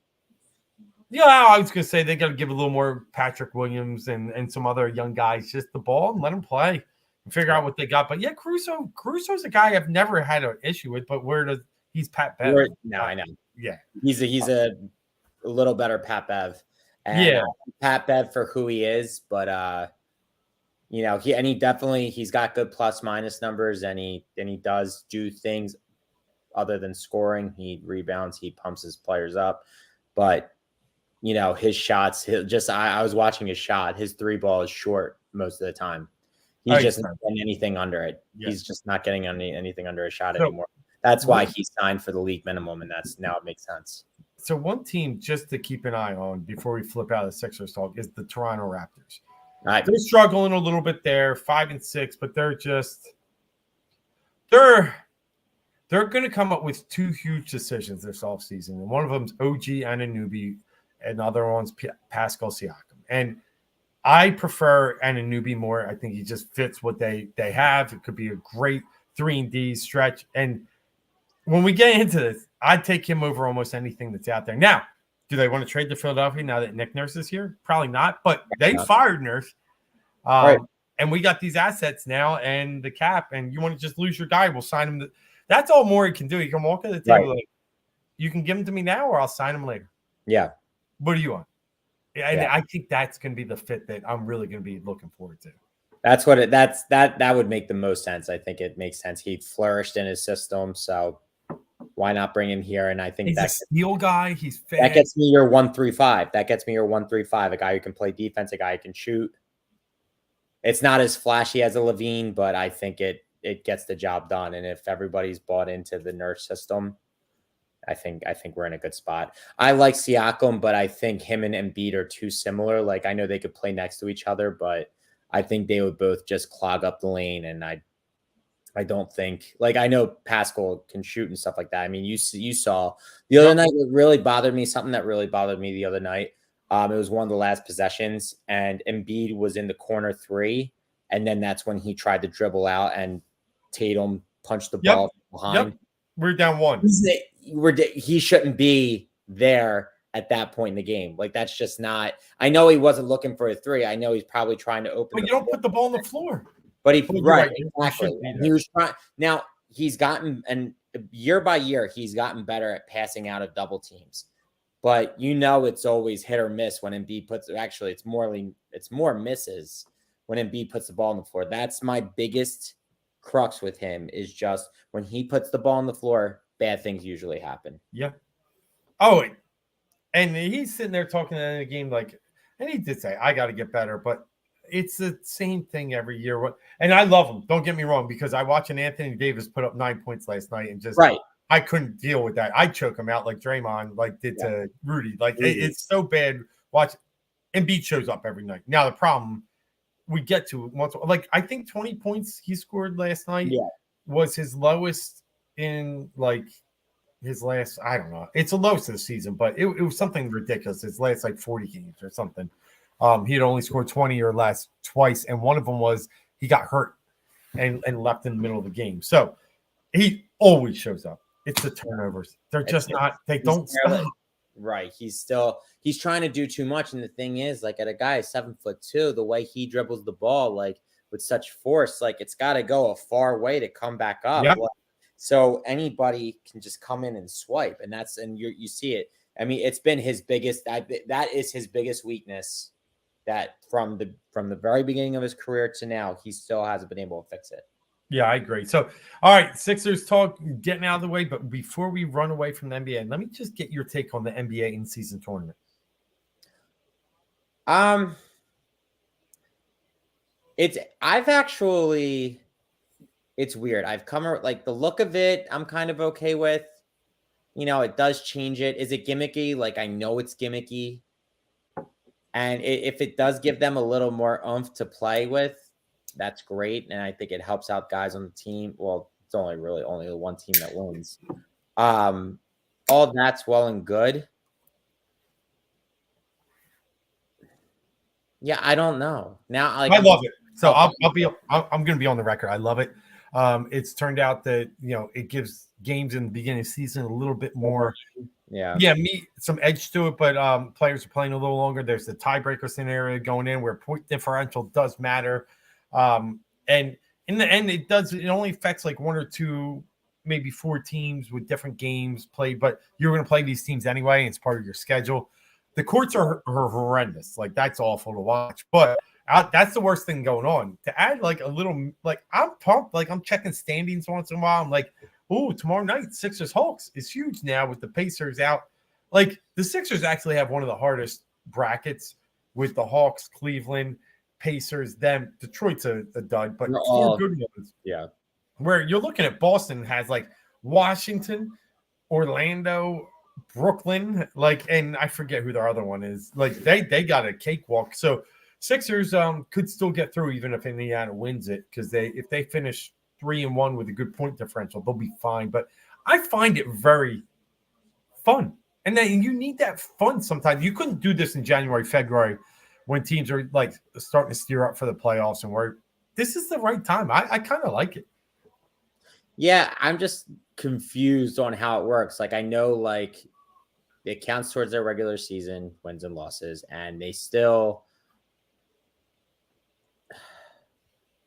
[SPEAKER 1] was gonna say they got to give a little more Patrick Williams and some other young guys just the ball and let them play and figure out what they got. But yeah, Caruso's a guy I've never had an issue with. But he's Pat Bev?
[SPEAKER 2] No, I know.
[SPEAKER 1] Yeah,
[SPEAKER 2] he's a little better Pat Bev. And, Pat Bev for who he is, but he's got good plus minus numbers, and he does do things other than scoring. He rebounds, he pumps his players up, but his shots. I was watching his shot. His 3-ball is short most of the time. He's just not getting anything under it. Yeah. He's just not getting anything under a shot anymore. That's why he signed for the league minimum, and now it makes sense.
[SPEAKER 1] So one team just to keep an eye on before we flip out of the Sixers talk is the Toronto Raptors.
[SPEAKER 2] Right.
[SPEAKER 1] They're struggling a little bit there, 5-6, but they're going to come up with 2 huge decisions this offseason. And one of them's OG Anunoby, and the other one's Pascal Siakam. And I prefer Anunoby more. I think he just fits what they have. It could be a great 3-and-D stretch. And when we get into this, I'd take him over almost anything that's out there. Now, do they want to trade to Philadelphia now that Nick Nurse is here? Probably not, but they fired Nurse.
[SPEAKER 2] Right.
[SPEAKER 1] And we got these assets now and the cap, and you want to just lose your guy, we'll sign him. That's all Morey can do. He can walk at the table like, you can give him to me now or I'll sign him later.
[SPEAKER 2] Yeah.
[SPEAKER 1] What do you want? And I think that's going to be the fit that I'm really going to be looking forward to.
[SPEAKER 2] That's what that would make the most sense. I think it makes sense. He flourished in his system, so why not bring him here? And I think
[SPEAKER 1] he's a steal guy. He's fast.
[SPEAKER 2] That gets me your 1-3-5. That gets me your 1-3-5. A guy who can play defense, a guy who can shoot. It's not as flashy as a Levine, but I think it gets the job done. And if everybody's bought into the Nurse system, I think we're in a good spot. I like Siakam, but I think him and Embiid are too similar. Like, I know they could play next to each other, but I think they would both just clog up the lane. And I don't think, like, I know Pascal can shoot and stuff like that. I mean, you saw the other night, something that really bothered me the other night. It was one of the last possessions, and Embiid was in the corner 3, and then that's when he tried to dribble out and Tatum punched the ball behind.
[SPEAKER 1] Yep. We're down 1.
[SPEAKER 2] He shouldn't be there at that point in the game. Like, that's just not. I know he wasn't looking for a 3. I know he's probably trying to open.
[SPEAKER 1] But you don't put the ball on the floor.
[SPEAKER 2] But exactly. And he was trying. Now he's gotten, and year by year, he's gotten better at passing out of double teams. But it's always hit or miss when Embiid puts. Actually, it's more misses when Embiid puts the ball on the floor. That's my biggest crux with him, is just when he puts the ball on the floor, bad things usually happen.
[SPEAKER 1] Yeah. Oh, and he's sitting there talking in the game and he did say, "I got to get better," but it's the same thing every year. And I love him. Don't get me wrong, because I watched Anthony Davis put up 9 points last night, and just I couldn't deal with that. I'd choke him out like Draymond did to Rudy. It's so bad. Watch, Embiid shows up every night. Now the problem we get to once, I think 20 points he scored last night was his lowest in his last. I don't know. It's the lowest of the season, but it was something ridiculous. His last 40 games or something. He had only scored 20 or less twice, and one of them was he got hurt and left in the middle of the game. So he always shows up. It's the turnovers. They're just not. They don't stop.
[SPEAKER 2] Right. He's trying to do too much, and the thing is, at a guy 7'2", the way he dribbles the ball with such force, it's got to go a far way to come back up.
[SPEAKER 1] Yep.
[SPEAKER 2] So anybody can just come in and swipe, and you see it. I mean, it's been his biggest. That is his biggest weakness. That from the very beginning of his career to now, he still hasn't been able to fix it.
[SPEAKER 1] Yeah, I agree. So, all right, Sixers talk, getting out of the way. But before we run away from the NBA, let me just get your take on the NBA in-season tournament.
[SPEAKER 2] It's weird. I've come the look of it, I'm kind of okay with. It does change it. Is it gimmicky? I know it's gimmicky. And if it does give them a little more oomph to play with, that's great. And I think it helps out guys on the team. Well, it's only the one team that wins. All that's well and good. Yeah, I don't know. Now, I
[SPEAKER 1] love it. So I'm going to be on the record. I love it. It's turned out that, it gives games in the beginning of the season a little bit more. Some edge to it, but players are playing a little longer. There's the tiebreaker scenario going in where point differential does matter. And in the end, it only affects 1 or 2, maybe 4 teams with different games played, but you're going to play these teams anyway, and it's part of your schedule. The courts are horrendous. That's awful to watch, but that's the worst thing going on. To add a little, I'm pumped. I'm checking standings once in a while. I'm like, oh, tomorrow night, Sixers Hawks is huge now with the Pacers out. The Sixers actually have one of the hardest brackets with the Hawks, Cleveland, Pacers, them. Detroit's a dud, but 4 good ones.
[SPEAKER 2] Yeah.
[SPEAKER 1] Where you're looking at Boston has Washington, Orlando, Brooklyn, and I forget who their other one is. They got a cakewalk. So Sixers could still get through even if Indiana wins it, because if they finish 3-1 with a good point differential, they'll be fine. But I find it very fun. And then you need that fun sometimes. You couldn't do this in January, February when teams are starting to steer up for the playoffs, and this is the right time. I kind of like it.
[SPEAKER 2] Yeah, I'm just confused on how it works. I know it counts towards their regular season wins and losses, and they still.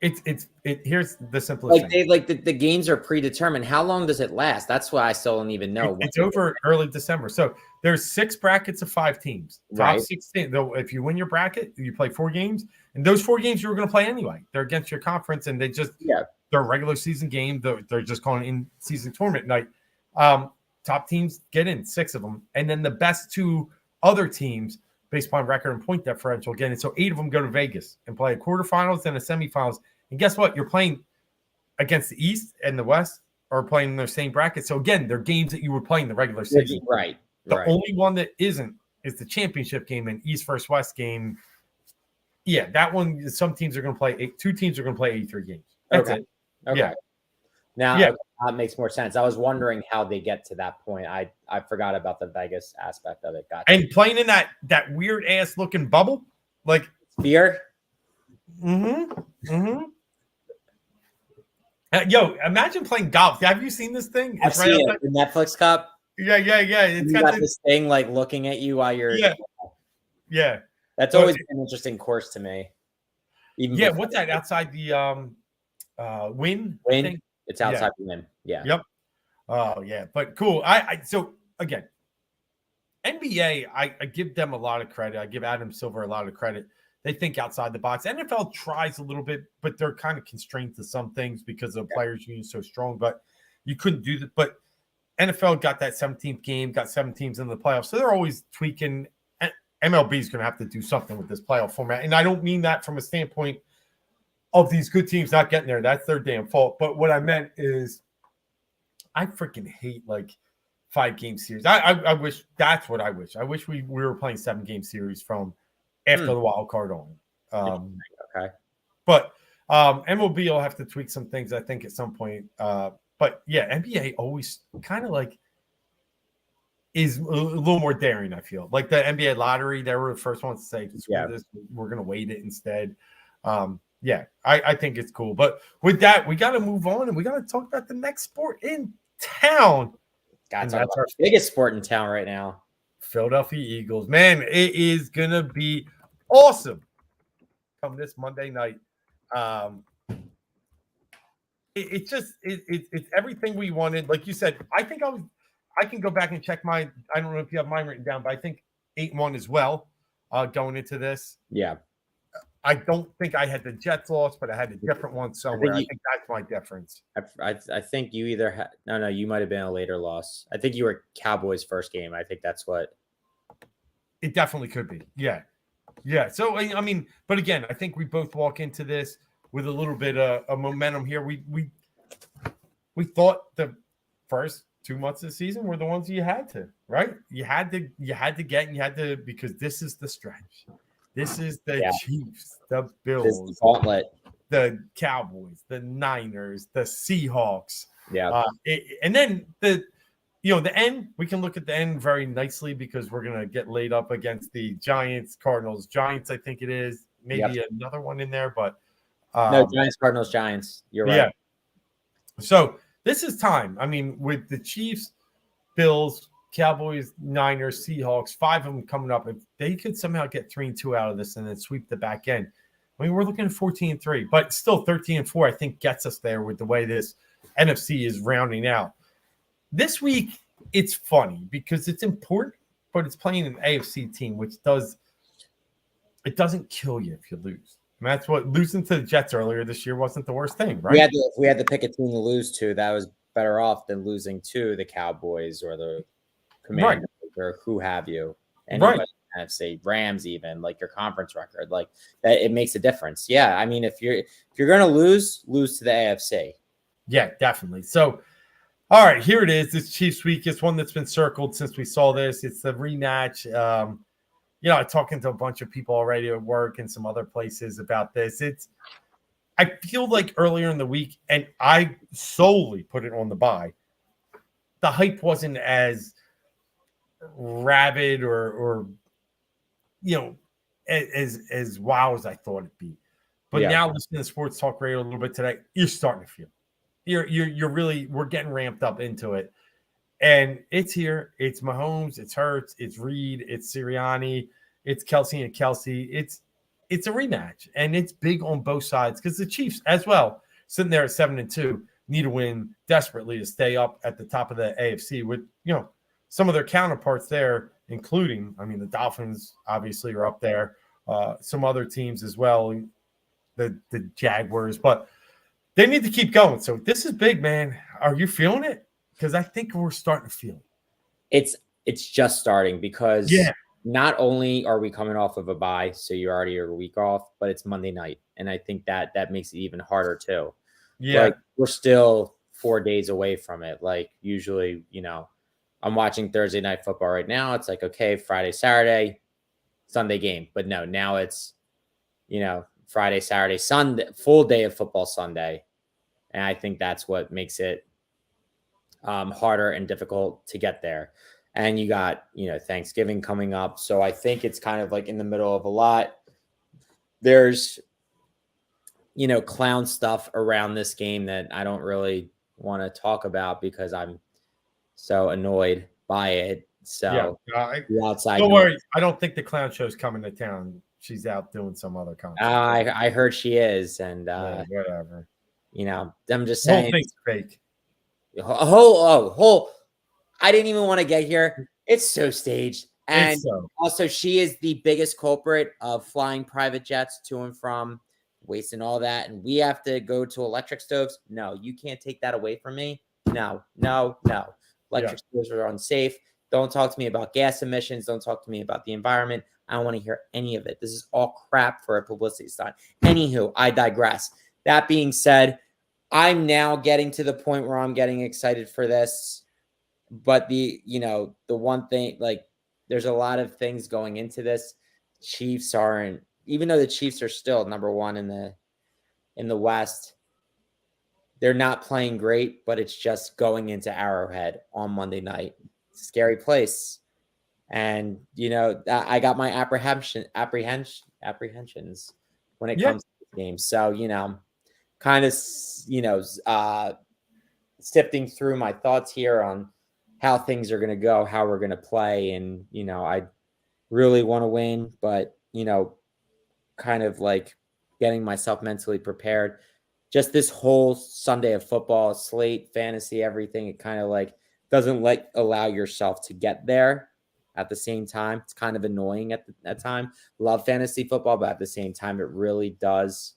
[SPEAKER 1] Here's the simplest thing.
[SPEAKER 2] The games are predetermined. How long does it last? That's why I still don't even know.
[SPEAKER 1] It's over early December. So there's 6 brackets of 5 teams. Top 16. Though, if you win your bracket, you play 4 games, and those 4 games you were going to play anyway. They're against your conference, and they're a regular season game. They're just calling it in-season tournament night. Top teams get in, 6 of them, and then the best 2 other teams, based upon record and point differential, get in. So 8 of them go to Vegas and play a quarterfinals and a semifinals. And guess what? You're playing against the East and the West are playing in their same bracket. So again, they're games that you would play in the regular season.
[SPEAKER 2] Right.
[SPEAKER 1] The only one that isn't is the championship game and East versus West game. Yeah, that one. Some teams are going to play 2 teams are going to play 83 games. That's it.
[SPEAKER 2] Okay.
[SPEAKER 1] Yeah.
[SPEAKER 2] Now that makes more sense. I was wondering how they get to that point. I forgot about the Vegas aspect of it. Gotcha.
[SPEAKER 1] And playing in that weird ass looking bubble,
[SPEAKER 2] Sphere.
[SPEAKER 1] Mm-hmm. Mm-hmm. Yo, imagine playing golf. Have you seen this thing?
[SPEAKER 2] I've
[SPEAKER 1] It's right
[SPEAKER 2] seen
[SPEAKER 1] outside.
[SPEAKER 2] it, the Netflix Cup.
[SPEAKER 1] Yeah, yeah, yeah. It's
[SPEAKER 2] You
[SPEAKER 1] got
[SPEAKER 2] got
[SPEAKER 1] this.
[SPEAKER 2] this thing like looking at you while you're.
[SPEAKER 1] Yeah, yeah.
[SPEAKER 2] That's
[SPEAKER 1] But
[SPEAKER 2] always been an interesting course to me. Even
[SPEAKER 1] yeah,
[SPEAKER 2] before
[SPEAKER 1] what's that outside the Win? I
[SPEAKER 2] Win,
[SPEAKER 1] think.
[SPEAKER 2] it's
[SPEAKER 1] Yeah.
[SPEAKER 2] outside the Win. Yeah.
[SPEAKER 1] Yep. Oh yeah, but cool. I so again, NBA, I give them a lot of credit. I give Adam Silver a lot of credit. They think outside the box. NFL tries a little bit, but they're kind of constrained to some things because the players union is so strong. But you couldn't do that. But NFL got that 17th game, got 7 teams in the playoffs. So they're always tweaking. MLB is going to have to do something with this playoff format. And I don't mean that from a standpoint of these good teams not getting there. That's their damn fault. But what I meant is I freaking hate like 5-game series. I wish that's what I wish. I wish we were playing 7-game series from after the wild card on.
[SPEAKER 2] Okay.
[SPEAKER 1] But MLB will have to tweak some things, I think, at some point. But yeah, NBA always kind of like is a little more daring, I feel. Like the NBA lottery, they were the first ones to say, screw this, we're going to wait it instead. Yeah, I think it's cool. But with that, we got to move on and we got to talk about the next sport in town.
[SPEAKER 2] That's our biggest sport in town right now.
[SPEAKER 1] Philadelphia Eagles. Man, it is going to be awesome come this Monday night. It's everything we wanted. Like you said, I can go back and check I don't know if you have mine written down, but I think 8-1 as well going into this.
[SPEAKER 2] Yeah.
[SPEAKER 1] I don't think I had the Jets loss, but I had a different one somewhere. I think that's my difference.
[SPEAKER 2] I think you either had no, you might have been a later loss. I think you were Cowboys' first game. I think that's what
[SPEAKER 1] it definitely could be. Yeah. Yeah. So I mean, but again, I think we both walk into this with a little bit of momentum here. We thought the first 2 months of the season were the ones you had to, right? You had to because this is the stretch. This is the Chiefs, the Bills,
[SPEAKER 2] the gauntlet,
[SPEAKER 1] the Cowboys, the Niners, the Seahawks.
[SPEAKER 2] Yeah.
[SPEAKER 1] And then the end, we can look at the end very nicely because we're going to get laid up against the Giants, Cardinals, Giants, I think it is. Maybe another one in there, but
[SPEAKER 2] no, Giants, Cardinals, Giants. You're right.
[SPEAKER 1] Yeah. So this is time. I mean, with the Chiefs, Bills, Cowboys, Niners, Seahawks, 5 of them coming up. If they could somehow get 3-2 out of this and then sweep the back end, I mean, we're looking at 14-3, but still 13-4, I think gets us there with the way this NFC is rounding out. This week, it's funny because it's important, but it's playing an AFC team, which doesn't kill you if you lose. And that's what losing to the Jets earlier this year wasn't the worst thing, right?
[SPEAKER 2] If we had to pick a team to lose to, that was better off than losing to the Cowboys or the Commanders or who have you. Anybody kind of say Rams, even like your conference record, like that, it makes a difference. Yeah, I mean, if you're gonna lose to the AFC.
[SPEAKER 1] Yeah, definitely. So, all right, here it is. This Chiefs week. It's one that's been circled since we saw this. It's the rematch. I'm talking to a bunch of people already at work and some other places about this. I feel like earlier in the week, and I solely put it on the bye, the hype wasn't as rabid or as wow as I thought it'd be. But now listening to sports talk radio a little bit today, you're starting to feel you're really, we're getting ramped up into it. And it's here. It's Mahomes, it's Hurts, it's Reed, it's Sirianni, it's Kelsey and Kelsey. It's a rematch, and it's big on both sides because the Chiefs as well, sitting there at 7-2, need to win desperately to stay up at the top of the AFC with some of their counterparts there, including, I mean, the Dolphins obviously are up there, some other teams as well, the Jaguars, but they need to keep going. So this is big, man. Are you feeling it? Because I think we're starting to feel
[SPEAKER 2] it. It's just starting because not only are we coming off of a bye, so you're already a week off, but it's Monday night, and I think that makes it even harder too.
[SPEAKER 1] Yeah,
[SPEAKER 2] like, we're still 4 days away from it. Like usually, I'm watching Thursday night football right now. It's like, okay, Friday, Saturday, Sunday game, but no, now it's Friday, Saturday, Sunday, full day of football Sunday, and I think that's what makes it harder and difficult to get there. And you got, Thanksgiving coming up. So I think it's kind of like in the middle of a lot. There's clown stuff around this game that I don't really want to talk about because I'm so annoyed by it.
[SPEAKER 1] Yeah.
[SPEAKER 2] So the outside
[SPEAKER 1] Don't
[SPEAKER 2] noise.
[SPEAKER 1] worry. I don't think the clown show's coming to town. She's out doing some other concert.
[SPEAKER 2] I heard she is, and
[SPEAKER 1] whatever.
[SPEAKER 2] I'm just
[SPEAKER 1] The whole
[SPEAKER 2] saying.
[SPEAKER 1] thing's fake.
[SPEAKER 2] I didn't even want to get here. It's so staged. And also, she is the biggest culprit of flying private jets to and from, wasting all that. And we have to go to electric stoves. No, you can't take that away from me. No. Electric stoves are unsafe. Don't talk to me about gas emissions. Don't talk to me about the environment. I don't want to hear any of it. This is all crap for a publicity stunt. Anywho, I digress. That being said, I'm now getting to the point where I'm getting excited for this. But the one thing, like, there's a lot of things going into this. Chiefs aren't, even though the Chiefs are still number one in the West, they're not playing great, but it's just going into Arrowhead on Monday night. Scary place. And, I got my apprehensions when it comes to the game. So, kind of, sifting through my thoughts here on how things are going to go, how we're going to play. And, I really want to win, but, kind of like getting myself mentally prepared. Just this whole Sunday of football, slate, fantasy, everything, it kind of like doesn't allow yourself to get there at the same time. It's kind of annoying at that time. Love fantasy football, but at the same time, it really does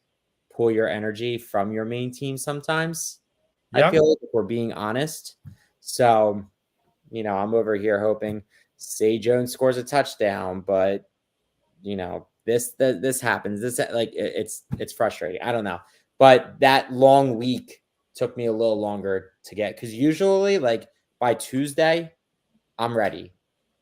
[SPEAKER 2] pull your energy from your main team sometimes. Yeah. I feel like, if we're being honest. So, I'm over here hoping Say Jones scores a touchdown, but this happens. It's frustrating. I don't know. But that long week took me a little longer to get, because usually like by Tuesday, I'm ready.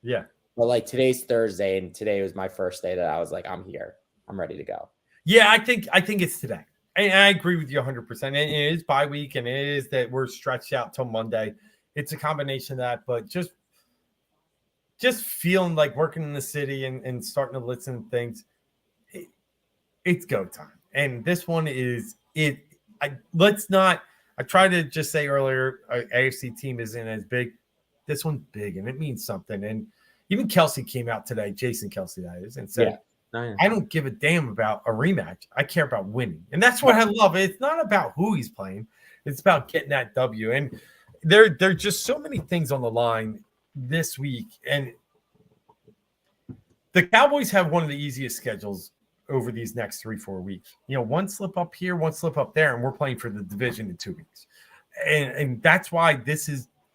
[SPEAKER 1] Yeah.
[SPEAKER 2] But like today's Thursday, and today was my first day that I was like, I'm here. I'm ready to go.
[SPEAKER 1] Yeah, I think it's today. And I agree with you 100%. And it is bye week, and it is that we're stretched out till Monday. It's a combination of that, but just feeling like working in the city and starting to listen to things, it's go time. And this one is it. I tried to just say earlier, AFC team isn't as big. This one's big, and it means something. And even Kelsey came out today, Jason Kelsey, that is, and said, I don't give a damn about a rematch. I care about winning. And that's what I love. It's not about who he's playing. It's about getting that W. And there are just so many things on the line this week. And the Cowboys have one of the easiest schedules over these next 3-4 weeks. One slip up here, one slip up there, and we're playing for the division in 2 weeks. And that's why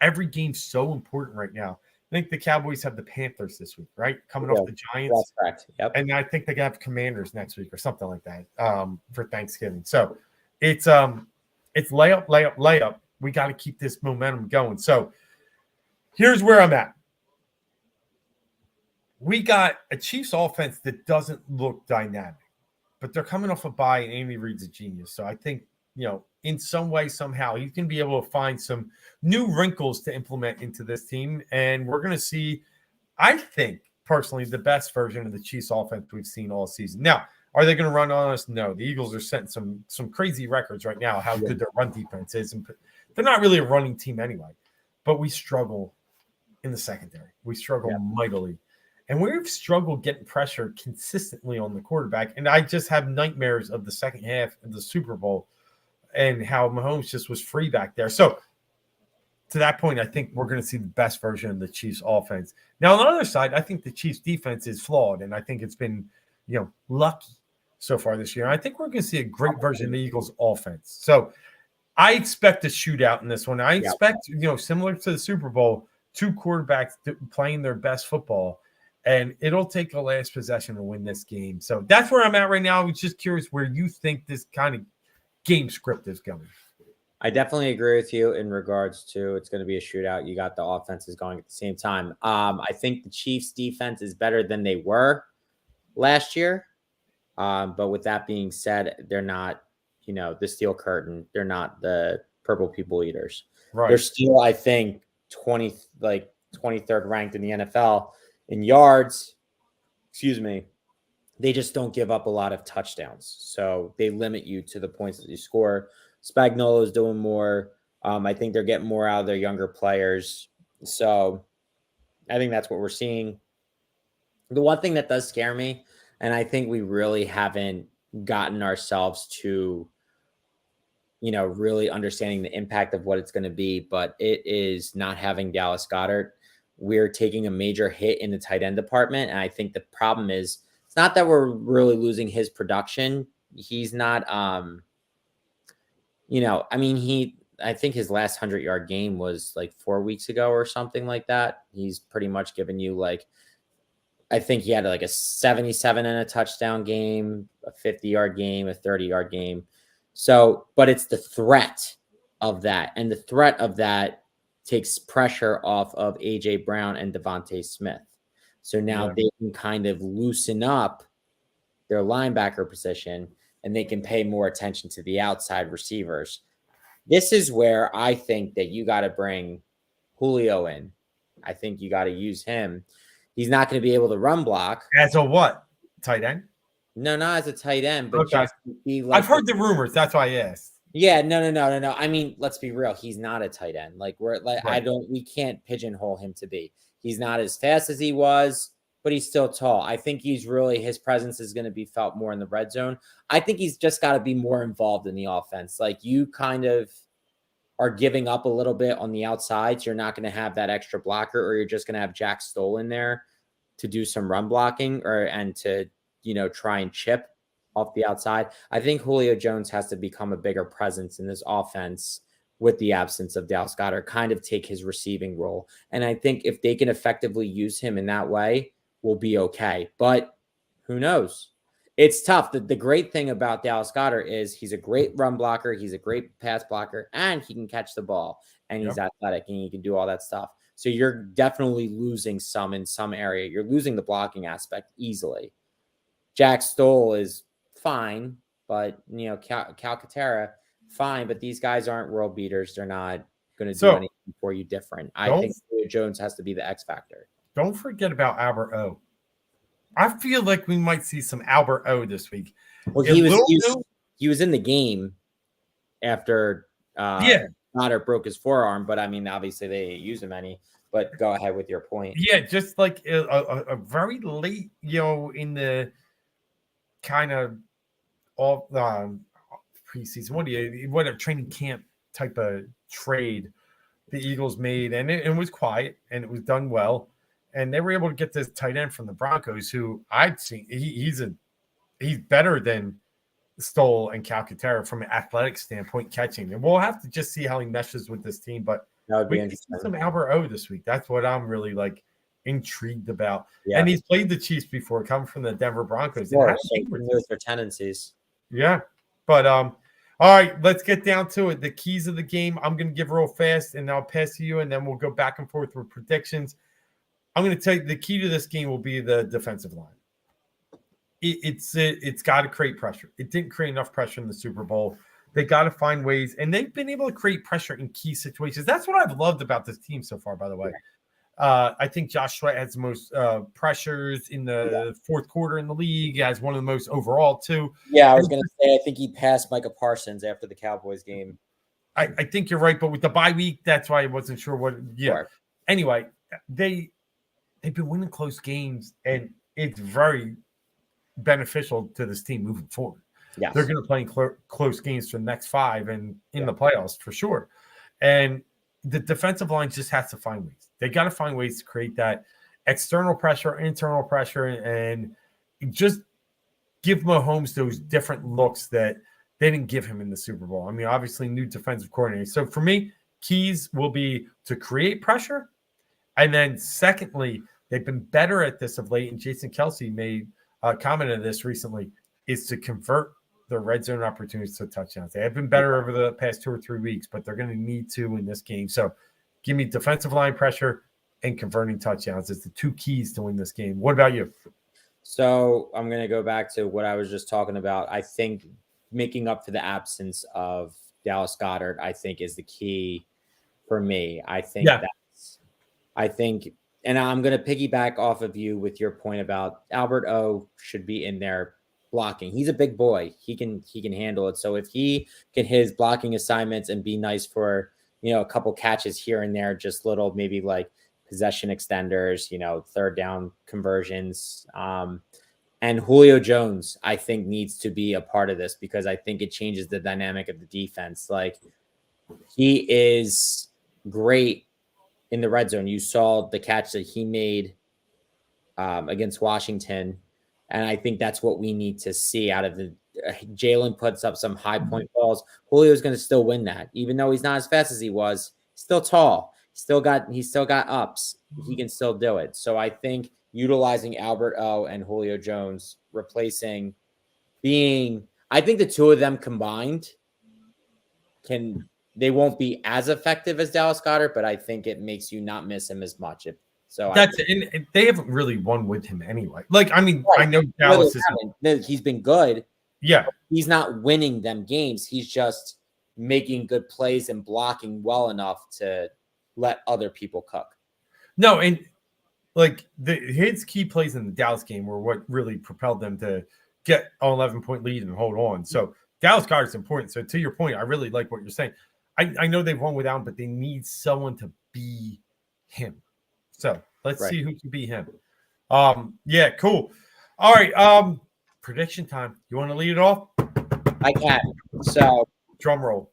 [SPEAKER 1] every game's so important right now. I think the Cowboys have the Panthers this week, right? Coming off the Giants.
[SPEAKER 2] That's correct. Yep.
[SPEAKER 1] And I think they have Commanders next week or something like that for Thanksgiving. So it's layup. We got to keep this momentum going. So here's where I'm at. We got a Chiefs offense that doesn't look dynamic, but they're coming off a bye, and Andy Reid's a genius. So I think, in some way, somehow, he's going to be able to find some new wrinkles to implement into this team. And we're going to see, I think, personally, the best version of the Chiefs offense we've seen all season. Now, are they going to run on us? No. The Eagles are setting some crazy records right now, how good their run defense is. And they're not really a running team anyway. But we struggle in the secondary. We struggle mightily. And we've struggled getting pressure consistently on the quarterback. And I just have nightmares of the second half of the Super Bowl and how Mahomes just was free back there. So to that point, I think we're going to see the best version of the Chiefs offense. Now, on the other side, I think the Chiefs defense is flawed. And I think it's been, lucky so far this year. And I think we're going to see a great version of the Eagles offense. So I expect a shootout in this one. I expect, similar to the Super Bowl, 2 quarterbacks playing their best football. And it'll take a last possession to win this game. So that's where I'm at right now. I was just curious where you think this kind of game script is going.
[SPEAKER 2] I definitely agree with you in regards to it's going to be a shootout. You got the offenses going at the same time. I think the Chiefs defense is better than they were last year. But with that being said, they're not, the steel curtain. They're not the purple people eaters.
[SPEAKER 1] Right.
[SPEAKER 2] They're still, I think, 23rd ranked in the NFL in yards. they just don't give up a lot of touchdowns. So they limit you to the points that you score. Spagnuolo's doing more. I think they're getting more out of their younger players. So I think that's what we're seeing. The one thing that does scare me, and I think we really haven't gotten ourselves to, really understanding the impact of what it's going to be, but it is not having Dallas Goedert. We're taking a major hit in the tight end department. And I think the problem is it's not that we're really losing his production. He's not, I think his last 100-yard game was like 4 weeks ago or something like that. He's pretty much given you I think he had like a 77 and a touchdown game, a 50-yard game, a 30-yard game. So, but it's the threat of that. And the threat of that takes pressure off of A.J. Brown and Devontae Smith. So now they can kind of loosen up their linebacker position and they can pay more attention to the outside receivers. This is where I think that you got to bring Julio in. I think you got to use him. He's not going to be able to run block.
[SPEAKER 1] As a what? Tight end?
[SPEAKER 2] No, not as a tight end, but
[SPEAKER 1] okay.
[SPEAKER 2] just be
[SPEAKER 1] like. I've heard the rumors. That's why I asked.
[SPEAKER 2] Yeah, no. I mean, let's be real. He's not a tight end.
[SPEAKER 1] Right.
[SPEAKER 2] We can't pigeonhole him to be. He's not as fast as he was, but he's still tall. I think his presence is going to be felt more in the red zone. I think he's just got to be more involved in the offense. You kind of are giving up a little bit on the outsides. You're not going to have that extra blocker, or you're just going to have Jack Stoll in there to do some run blocking and to, try and chip off the outside. I think Julio Jones has to become a bigger presence in this offense with the absence of Dallas Goedert, kind of take his receiving role. And I think if they can effectively use him in that way, we'll be okay. But who knows? It's tough. The great thing about Dallas Goedert is he's a great run blocker. He's a great pass blocker, and he can catch the ball, and he's athletic, and he can do all that stuff. So you're definitely losing some in some area. You're losing the blocking aspect easily. Jack Stoll is fine, but, Calcaterra, fine, but these guys aren't world beaters. They're not going to do anything for you different. I think Julio Jones has to be the X factor.
[SPEAKER 1] Don't forget about Albert O. I feel like we might see some Albert O this week.
[SPEAKER 2] Well, he was in the game after Goddard broke his forearm, but I mean, obviously they didn't use him any. But go ahead with your point.
[SPEAKER 1] Yeah, just like a very late, in the kind of all preseason. What a training camp type of trade the Eagles made, and it was quiet and it was done well. And they were able to get this tight end from the Broncos, who I'd seen. He's better than Stoll and Calcaterra from an athletic standpoint catching. And we'll have to just see how he meshes with this team. But
[SPEAKER 2] that would be
[SPEAKER 1] we
[SPEAKER 2] interesting.
[SPEAKER 1] Some Albert O this week. That's what I'm really intrigued about.
[SPEAKER 2] Yeah.
[SPEAKER 1] And he's played the Chiefs before, coming from the Denver Broncos.
[SPEAKER 2] He knows their tendencies.
[SPEAKER 1] Yeah. But all right, let's get down to it. The keys of the game, I'm going to give real fast, and I'll pass to you, and then we'll go back and forth with predictions. I'm going to tell you the key to this game will be the defensive line. It's got to create pressure. It didn't create enough pressure in the Super Bowl. They got to find ways, and they've been able to create pressure in key situations. That's what I've loved about this team so far, by the way. I think Josh Sweat has the most pressures in the fourth quarter in the league. He has one of the most overall, too.
[SPEAKER 2] Yeah, I was going to say, I think he passed Micah Parsons after the Cowboys game.
[SPEAKER 1] I think you're right, but with the bye week, that's why I wasn't sure what. Yeah. Sure. Anyway, they've been winning close games, and it's very beneficial to this team moving forward.
[SPEAKER 2] Yes.
[SPEAKER 1] They're going to play close games for the next 5 and in the playoffs for sure. And the defensive line just has to find ways. They got to find ways to create that external pressure, internal pressure, and just give Mahomes those different looks that they didn't give him in the Super Bowl. I mean, obviously, new defensive coordinator. So for me, keys will be to create pressure. And then secondly, they've been better at this of late. And Jason Kelsey made a comment on this recently, is to convert the red zone opportunities to touchdowns. They have been better over the past 2 or 3 weeks, but they're going to need to in this game. So give me defensive line pressure and converting touchdowns. It's the 2 keys to win this game. What about you?
[SPEAKER 2] So I'm going to go back to what I was just talking about. I think making up for the absence of Dallas Goedert, I think, is the key for me. I think and I'm going to piggyback off of you with your point about Albert O should be in there blocking. He's a big boy. He can handle it. So if he can hit his blocking assignments and be nice for, a couple catches here and there, just little maybe like possession extenders, third down conversions. And Julio Jones, I think, needs to be a part of this because I think it changes the dynamic of the defense. Like, he is great in the red zone. You saw the catch that he made against Washington. And I think that's what we need to see out of the Jalen puts up some high point balls. Julio's going to still win that, even though he's not as fast as he was. Still tall. He's still got ups. He can still do it. So I think utilizing Albert O and Julio Jones, I think the two of them combined they won't be as effective as Dallas Goedert, but I think it makes you not miss him as much.
[SPEAKER 1] And they haven't really won with him anyway. Like, I mean, right. I know Dallas
[SPEAKER 2] he's been good.
[SPEAKER 1] Yeah.
[SPEAKER 2] He's not winning them games. He's just making good plays and blocking well enough to let other people cook.
[SPEAKER 1] No, and like his key plays in the Dallas game were what really propelled them to get an 11-point lead and hold on. So Dallas Goedert is important. So to your point, I really like what you're saying. I know they've won without him, but they need someone to be him. So let's see who can be him. Yeah, cool. All right. Prediction time. You want to lead it off?
[SPEAKER 2] I can. So
[SPEAKER 1] drum roll.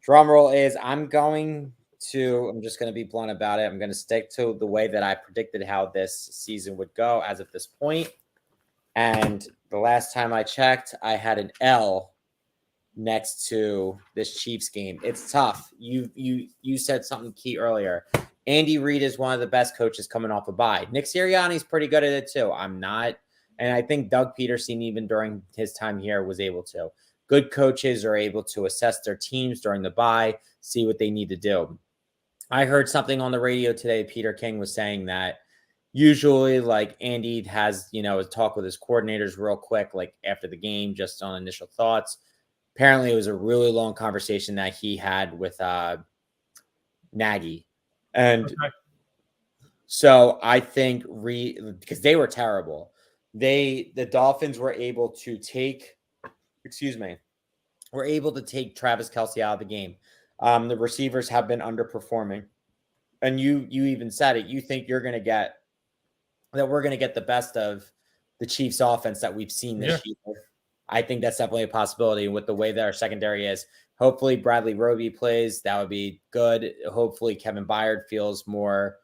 [SPEAKER 2] Drum roll is I'm just going to be blunt about it. I'm going to stick to the way that I predicted how this season would go as of this point. And the last time I checked, I had an L next to this Chiefs game. It's tough. You said something key earlier. Andy Reid is one of the best coaches coming off a bye. Nick Sirianni's pretty good at it too. I'm not. And I think Doug Peterson, even during his time here, was able to. Good coaches are able to assess their teams during the bye, see what they need to do. I heard something on the radio today. Peter King was saying that usually, like, Andy has, a talk with his coordinators real quick, like after the game, just on initial thoughts. Apparently, it was a really long conversation that he had with Nagy. And so I think because they were terrible. The Dolphins were able to take Travis Kelce out of the game. The receivers have been underperforming. And you even said it. You think we're going to get the best of the Chiefs offense that we've seen this year. I think that's definitely a possibility with the way that our secondary is. Hopefully Bradley Roby plays. That would be good. Hopefully Kevin Byard feels more,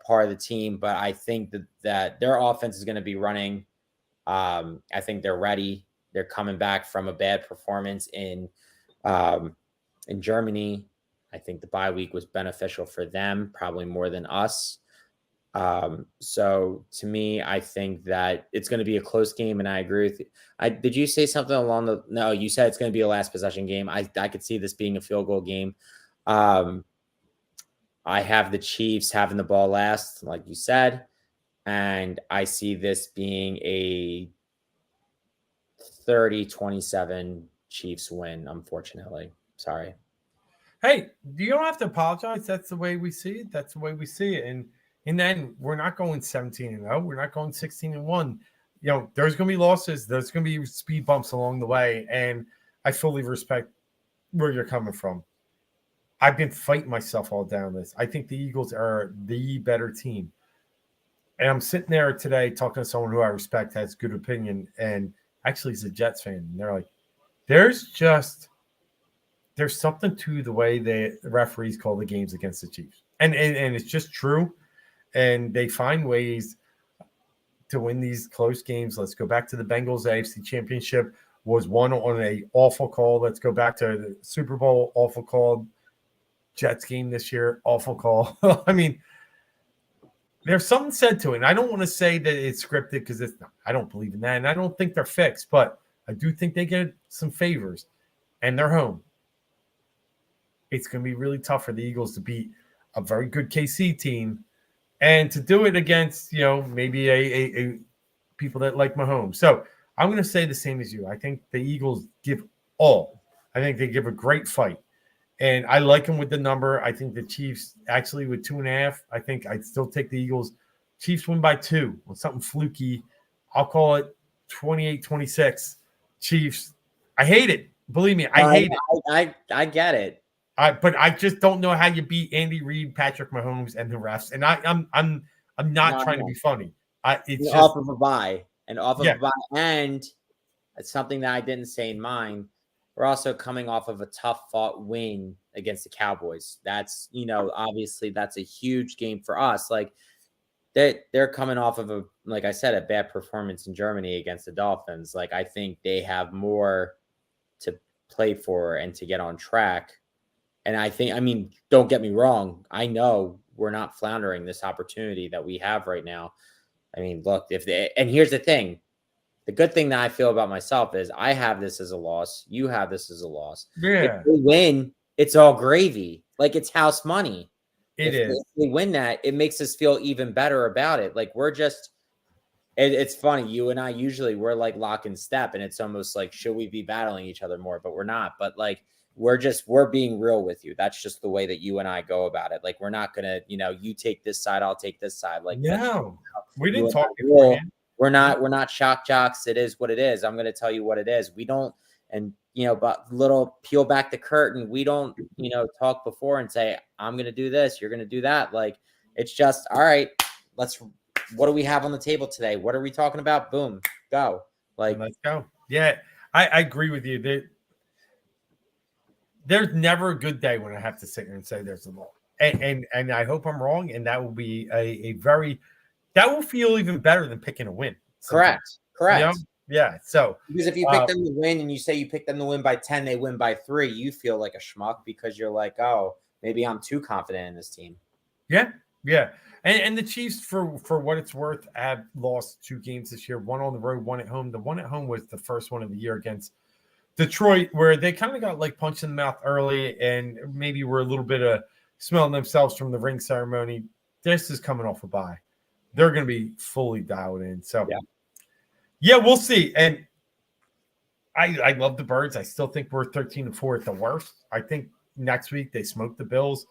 [SPEAKER 2] part of the team. But I think that their offense is going to be running. I think they're ready. They're coming back from a bad performance in Germany. I think the bye week was beneficial for them, probably more than us. So to me, I think that it's going to be a close game, and I agree with you. Did you say something no, you said it's going to be a last possession game. I could see this being a field goal game. I have the Chiefs having the ball last, like you said, and I see this being a 30-27 Chiefs win, unfortunately. Sorry.
[SPEAKER 1] Hey, you don't have to apologize. That's the way we see it. That's the way we see it. And then we're not going 17-0. We're not going 16-1. There's going to be losses. There's going to be speed bumps along the way. And I fully respect where you're coming from. I've been fighting myself all down this. I think the Eagles are the better team. And I'm sitting there today talking to someone who I respect, has good opinion, and actually is a Jets fan. And they're like, there's something to the way the referees call the games against the Chiefs. And it's just true. And they find ways to win these close games. Let's go back to the Bengals AFC Championship was won on a awful call. Let's go back to the Super Bowl, awful call. Jets game this year, awful call. I mean, there's something said to it. And I don't want to say that it's scripted because I don't believe in that. And I don't think they're fixed, but I do think they get some favors. And they're home. It's going to be really tough for the Eagles to beat a very good KC team and to do it against, maybe a people that like Mahomes. So I'm going to say the same as you. I think the Eagles give all. I think they give a great fight. And I like them with the number. I think the Chiefs actually with 2.5. I think I'd still take the Eagles. Chiefs win by 2 with something fluky. I'll call it 28-26. Chiefs. I hate it. Believe me, I hate it.
[SPEAKER 2] I get it.
[SPEAKER 1] But I just don't know how you beat Andy Reid, Patrick Mahomes, and the refs. And I'm not trying to be funny. It's just
[SPEAKER 2] off of a bye and
[SPEAKER 1] yeah.
[SPEAKER 2] and it's something that I didn't say in mine. We're also coming off of a tough fought win against the Cowboys. That's, obviously that's a huge game for us. Like they're coming off of like I said, a bad performance in Germany against the Dolphins. Like I think they have more to play for and to get on track. And don't get me wrong. I know we're not floundering this opportunity that we have right now. Look, and here's the thing. The good thing that I feel about myself is I have this as a loss. You have this as a loss.
[SPEAKER 1] Yeah.
[SPEAKER 2] If we win, it's all gravy. Like it's house money.
[SPEAKER 1] If
[SPEAKER 2] we win that, it makes us feel even better about it. Like it's funny. You and I we're like lock and step, and it's almost like, should we be battling each other more? But we're not. But like, we're being real with you. That's just the way that you and I go about it. Like, we're not going to, you take this side, I'll take this side. Like,
[SPEAKER 1] no, we didn't talk
[SPEAKER 2] beforehand. We're not shock jocks. It is what it is. I'm going to tell you what it is. We don't, and but little peel back the curtain. We don't, talk before and say, I'm going to do this. You're going to do that. Like, it's just, all right, what do we have on the table today? What are we talking about? Boom, go. Like,
[SPEAKER 1] let's go. Yeah, I agree with you. There's never a good day when I have to sit here and say there's a law. And I hope I'm wrong. And that will be that will feel even better than picking a win.
[SPEAKER 2] Correct.
[SPEAKER 1] Yeah. So
[SPEAKER 2] because if you pick them to win and you say you pick them to win by 10, they win by 3, you feel like a schmuck because you're like, oh, maybe I'm too confident in this team.
[SPEAKER 1] Yeah. Yeah. And the Chiefs, for what it's worth, have lost 2 games this year, 1 on the road, 1 at home. The 1 at home was the first one of the year against Detroit, where they kind of got like punched in the mouth early and maybe were a little bit of smelling themselves from the ring ceremony. This is coming off a bye. They're going to be fully dialed in. So, yeah, we'll see. And I love the Birds. I still think we're 13-4 at the worst. I think next week they smoke the Bills.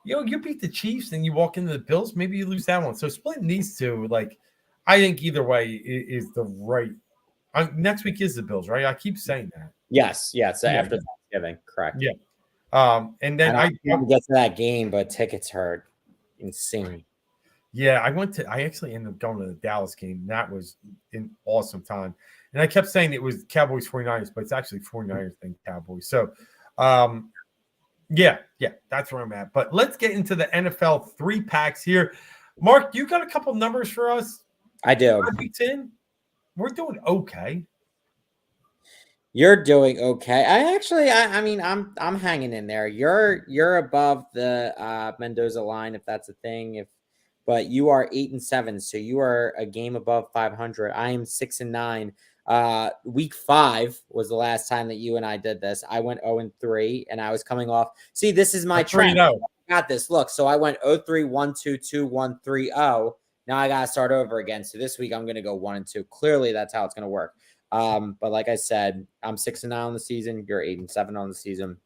[SPEAKER 1] You beat the Chiefs and you walk into the Bills, maybe you lose that one. So splitting these two, like, I think either way is the right. Next week is the Bills, right? I keep saying that.
[SPEAKER 2] Yes. After Thanksgiving, correct.
[SPEAKER 1] Yeah. And then
[SPEAKER 2] I didn't get to that game, but tickets are insane.
[SPEAKER 1] Yeah, I actually ended up going to the Dallas game. That was an awesome time. And I kept saying it was Cowboys 49ers, but it's actually 49ers than Cowboys. So yeah, that's where I'm at. But let's get into the NFL 3-packs here. Mark, you got a couple numbers for us?
[SPEAKER 2] I do.
[SPEAKER 1] We're doing okay.
[SPEAKER 2] You're doing okay. I'm hanging in there. You're above the Mendoza line, if that's a thing. But you are 8-7, so you are a game above 500. I am 6-9. Week 5 was the last time that you and I did this. I went 0-3, and I was coming off. See, this is my trend. I got this. Look, so I went 0-3, 1-2, 2, 1, 3, 0. Now I gotta start over again. So this week I'm gonna go 1-2. Clearly, that's how it's gonna work. But like I said, I'm 6-9 on the season. You're 8-7 on the season.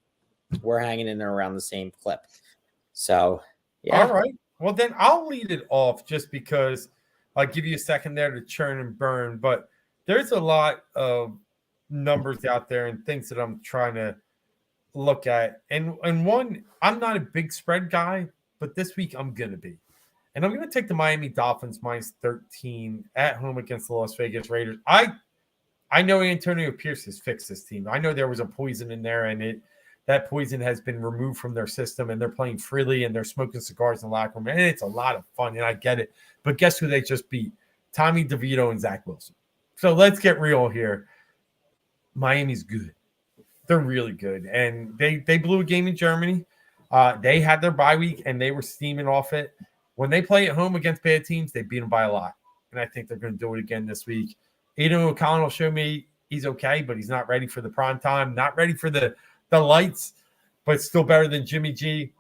[SPEAKER 2] We're hanging in there around the same clip. So yeah.
[SPEAKER 1] All right. Well, then I'll lead it off just because I'll give you a second there to churn and burn. But there's a lot of numbers out there and things that I'm trying to look at. And one, I'm not a big spread guy, but this week I'm going to be. And I'm going to take the Miami Dolphins -13 at home against the Las Vegas Raiders. I know Antonio Pierce has fixed this team. I know there was a poison in there, and that poison has been removed from their system, and they're playing freely, and they're smoking cigars in the locker room, and it's a lot of fun, and I get it. But guess who they just beat? Tommy DeVito and Zach Wilson. So let's get real here. Miami's good. They're really good, and they blew a game in Germany. They had their bye week, and they were steaming off it. When they play at home against bad teams, they beat them by a lot, and I think they're going to do it again this week. Aiden O'Connell showed me he's okay, but he's not ready for the prime time, not ready for the lights, but still better than Jimmy G.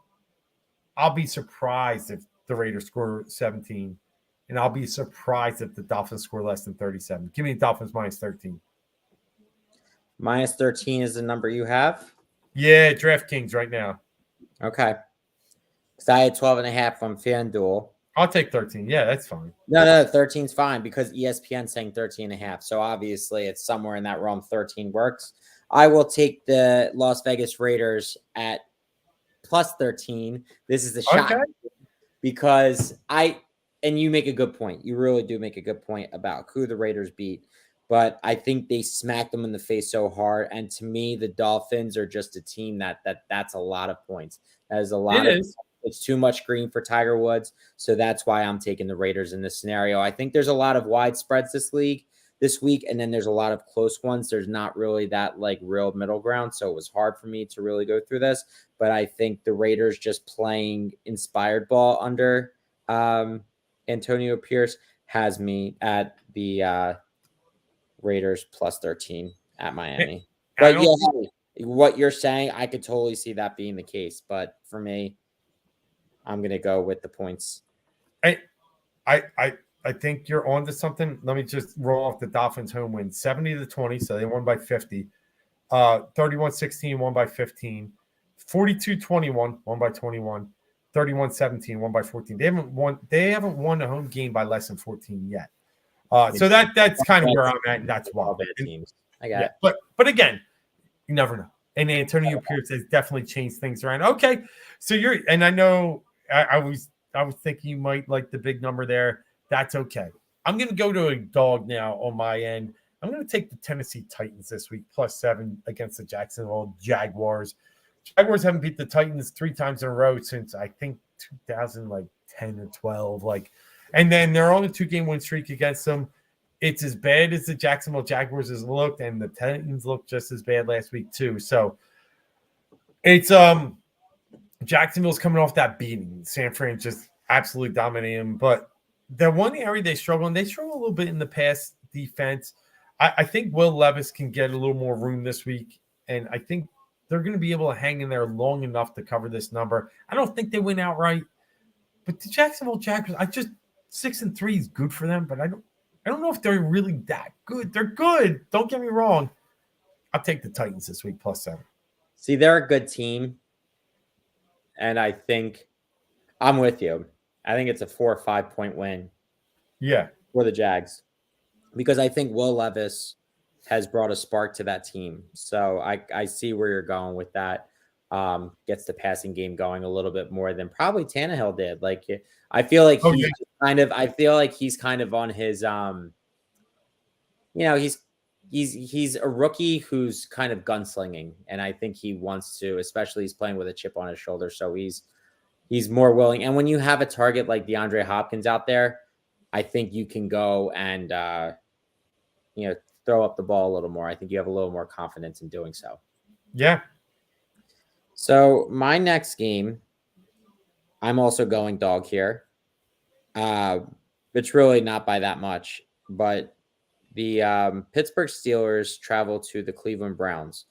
[SPEAKER 1] I'll be surprised if the Raiders score 17, and I'll be surprised if the Dolphins score less than 37. Give me the Dolphins -13.
[SPEAKER 2] -13 is the number you have?
[SPEAKER 1] Yeah, DraftKings right now.
[SPEAKER 2] Okay. Because I had 12.5 on FanDuel.
[SPEAKER 1] I'll take 13. Yeah, that's fine.
[SPEAKER 2] No, 13's fine because ESPN's saying 13.5. So obviously it's somewhere in that realm. 13 works. I will take the Las Vegas Raiders at plus 13. This is a shot
[SPEAKER 1] Okay.
[SPEAKER 2] because and you make a good point. You really do make a good point about who the Raiders beat. But I think they smacked them in the face so hard. And to me, the Dolphins are just a team that's a lot of points. That is a lot
[SPEAKER 1] It
[SPEAKER 2] of
[SPEAKER 1] is.
[SPEAKER 2] it's too much green for Tiger Woods. So that's why I'm taking the Raiders in this scenario. I think there's a lot of wide spreads this week, and then there's a lot of close ones. There's not really that like real middle ground. So it was hard for me to really go through this. But I think the Raiders just playing inspired ball under Antonio Pierce has me at the Raiders plus 13 at Miami.
[SPEAKER 1] I
[SPEAKER 2] But
[SPEAKER 1] don't.
[SPEAKER 2] yeah, what you're saying, I could totally see that being the case. But for me, I'm gonna go with the points.
[SPEAKER 1] I I think you're on to something. Let me just roll off the Dolphins home win 70-20. So they won by 50. 31-16, won by 15. 42-21, won by 21. 31-17, won by 14. They haven't won a home game by less than 14 yet. So that's kind of where I'm at, and that's why.
[SPEAKER 2] All bad teams. I got it.
[SPEAKER 1] But again, you never know. And Antonio Pierce has definitely changed things around. Okay, so and I know I was thinking you might like the big number there. That's okay. I'm going to go to a dog now on my end. I'm going to take the Tennessee Titans this week, +7 against the Jacksonville Jaguars. Jaguars haven't beat the Titans 3 times in a row since I think 2010 or 12. And then they're on a 2-game win streak against them. It's as bad as the Jacksonville Jaguars has looked, and the Titans looked just as bad last week too. So it's Jacksonville's coming off that beating. San Fran just absolutely dominating them. But the one area they struggle a little bit in the pass defense. I think Will Levis can get a little more room this week, and I think they're going to be able to hang in there long enough to cover this number. I don't think they win outright, but the Jacksonville Jaguars, 6-3 is good for them, but I don't know if they're really that good. They're good. Don't get me wrong. I'll take the Titans this week, +7.
[SPEAKER 2] See, they're a good team. And I think I'm with you. I think it's a 4 or 5 point win.
[SPEAKER 1] Yeah.
[SPEAKER 2] For the Jags. Because I think Will Levis has brought a spark to that team. So I see where you're going with that. Gets the passing game going a little bit more than probably Tannehill did. Like I feel like he's kind of on his he's a rookie who's kind of gunslinging, and I think he wants to, especially he's playing with a chip on his shoulder, so he's more willing. And when you have a target like DeAndre Hopkins out there, I think you can go and throw up the ball a little more. I think you have a little more confidence in doing so.
[SPEAKER 1] Yeah.
[SPEAKER 2] So my next game, I'm also going dog here. It's really not by that much, but the Pittsburgh Steelers travel to the Cleveland Browns.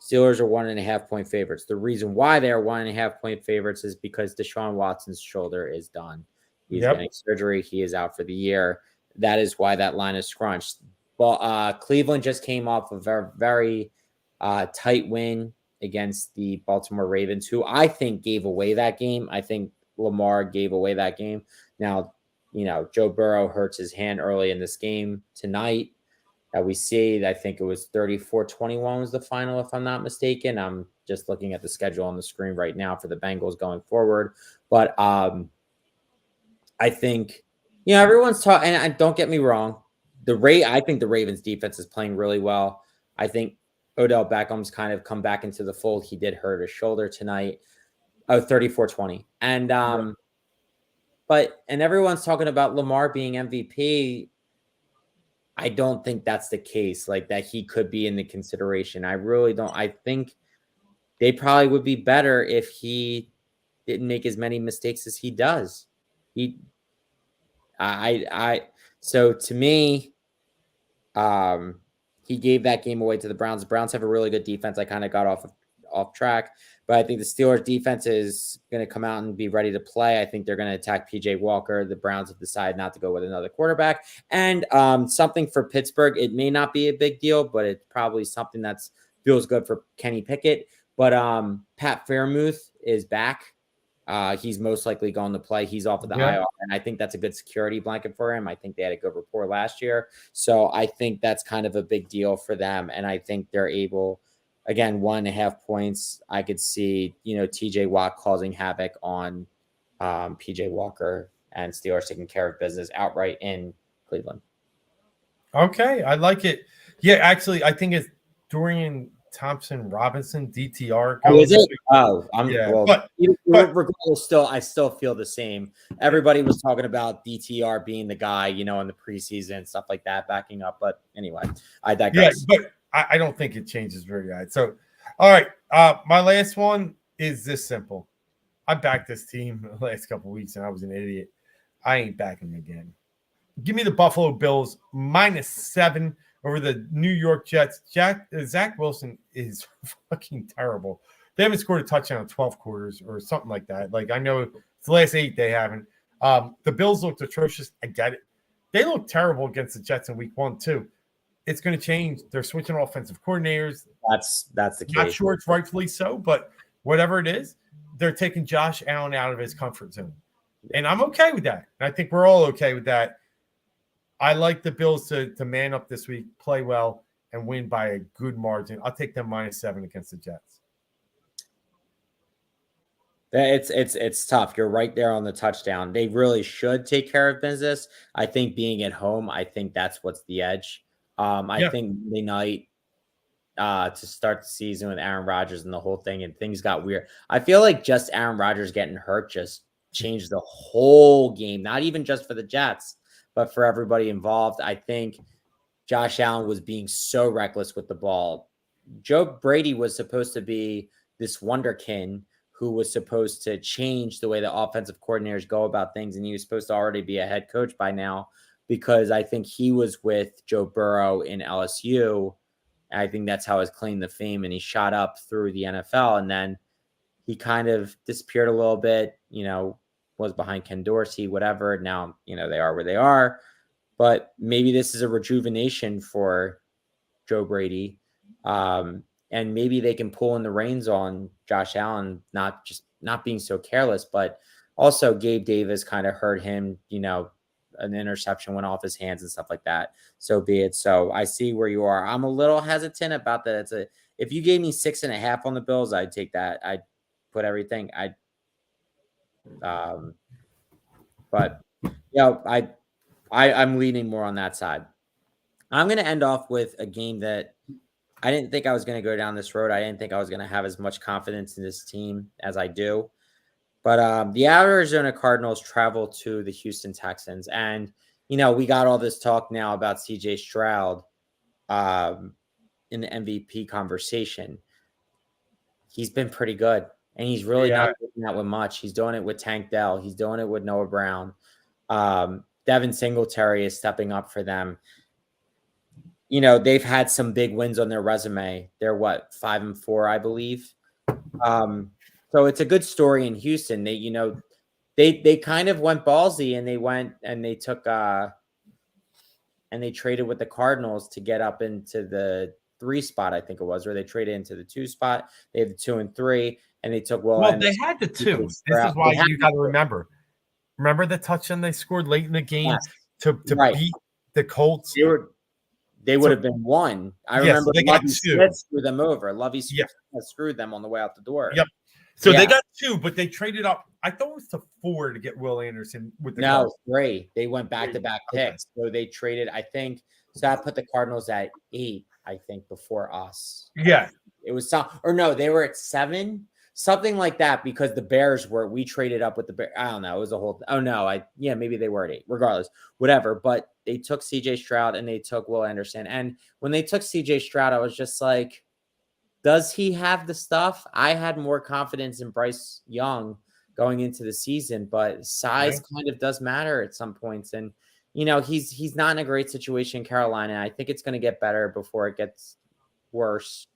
[SPEAKER 2] Steelers are 1.5 point favorites. The reason why they are 1.5 point favorites is because Deshaun Watson's shoulder is done. He's getting surgery. He is out for the year. That is why that line is scrunched. Well, Cleveland just came off a very, very tight win against the Baltimore Ravens, who I think gave away that game. I think Lamar gave away that game. Now, Joe Burrow hurts his hand early in this game tonight. We see, I think it was 34-21 was the final, if I'm not mistaken. I'm just looking at the schedule on the screen right now for the Bengals going forward. But I think, everyone's talking, and don't get me wrong, I think the Ravens defense is playing really well. I think Odell Beckham's kind of come back into the fold. He did hurt his shoulder tonight. 34-20. And and everyone's talking about Lamar being MVP. I don't think that's the case, like that he could be in the consideration. I really don't. I think they probably would be better if he didn't make as many mistakes as he does. So to me, he gave that game away to the Browns. The Browns have a really good defense. I kind of got off track, but I think the Steelers defense is going to come out and be ready to play. I think they're going to attack PJ Walker. The Browns have decided not to go with another quarterback. And something for Pittsburgh, it may not be a big deal, but it's probably something that feels good for Kenny Pickett. But Pat Fairmouth is back. He's most likely going to play. He's off of the IR, and I think that's a good security blanket for him. I think they had a good rapport last year. So I think that's kind of a big deal for them. And I think they're able, again, 1.5 points. I could see, TJ Watt causing havoc on PJ Walker and Steelers taking care of business outright in Cleveland.
[SPEAKER 1] Okay, I like it. Yeah, actually, I think it's Dorian Thompson Robinson, DTR.
[SPEAKER 2] Oh, is it? Oh,
[SPEAKER 1] but
[SPEAKER 2] regardless, I still feel the same. Everybody was talking about DTR being the guy, in the preseason, stuff like that, backing up. But anyway, I digress.
[SPEAKER 1] Yeah, but I don't think it changes very much. So, all right, my last one is this simple. I backed this team the last couple of weeks, and I was an idiot. I ain't backing them again. Give me the Buffalo Bills -7 over the New York Jets. Zach Wilson is fucking terrible. They haven't scored a touchdown in 12 quarters or something like that. Like, I know it's the last 8 they haven't. The Bills looked atrocious. I get it. They look terrible against the Jets in week 1, too. It's going to change. They're switching offensive coordinators.
[SPEAKER 2] That's the case.
[SPEAKER 1] Not sure it's rightfully so, but whatever it is, they're taking Josh Allen out of his comfort zone. And I'm okay with that. And I think we're all okay with that. I like the Bills to man up this week, play well, and win by a good margin. I'll take them -7 against the Jets.
[SPEAKER 2] It's tough. You're right there on the touchdown. They really should take care of business. I think being at home, I think that's what's the edge. I think Monday night to start the season with Aaron Rodgers and the whole thing, and things got weird. I feel like just Aaron Rodgers getting hurt just changed the whole game, not even just for the Jets, but for everybody involved. I think Josh Allen was being so reckless with the ball. Joe Brady was supposed to be this wonderkin who was supposed to change the way the offensive coordinators go about things, and he was supposed to already be a head coach by now, because I think he was with Joe Burrow in LSU. And I think that's how his claim to fame, and he shot up through the NFL, and then he kind of disappeared a little bit, was behind Ken Dorsey, whatever. Now, they are where they are, but maybe this is a rejuvenation for Joe Brady. And maybe they can pull in the reins on Josh Allen, not being so careless, but also Gabe Davis kind of hurt him, an interception went off his hands and stuff like that. So be it. So I see where you are. I'm a little hesitant about that. If you gave me 6.5 on the Bills, I'd take that. I'd put everything. But I'm leaning more on that side. I'm going to end off with a game that I didn't think I was going to go down this road. I didn't think I was going to have as much confidence in this team as I do. But the Arizona Cardinals travel to the Houston Texans. And, we got all this talk now about CJ Stroud in the MVP conversation. He's been pretty good. And he's really not doing that with much. He's doing it with Tank Dell. He's doing it with Noah Brown. Devin Singletary is stepping up for them. They've had some big wins on their resume. They're 5-4, I believe. So it's a good story in Houston. They kind of went ballsy, and they went and they took and they traded with the Cardinals to get up into the 3 spot, I think it was, or they traded into the 2 spot. They had the 2 and 3, and they took
[SPEAKER 1] they had the 2. This is why you got to remember. Remember the touchdown they scored late in the game to beat the Colts?
[SPEAKER 2] They would have been 1. I remember Lovie Smith screwed them over. Lovie Smith screwed them on the way out the door.
[SPEAKER 1] Yep. So they got 2, but they traded up. I thought it was to 4 to get Will Anderson with the Cardinals.
[SPEAKER 2] 3. They went back-to-back picks. So they traded, I think, so that put the Cardinals at 8, I think, before us.
[SPEAKER 1] Yeah.
[SPEAKER 2] It was they were at 7, something like that, because the Bears we traded up with the Bears. I don't know. It was a whole, maybe they were at 8, regardless, whatever. But they took CJ Stroud and they took Will Anderson. And when they took CJ Stroud, I was just like, does he have the stuff? I had more confidence in Bryce Young going into the season, but size kind of does matter at some points. And, he's not in a great situation in Carolina. I think it's going to get better before it gets worse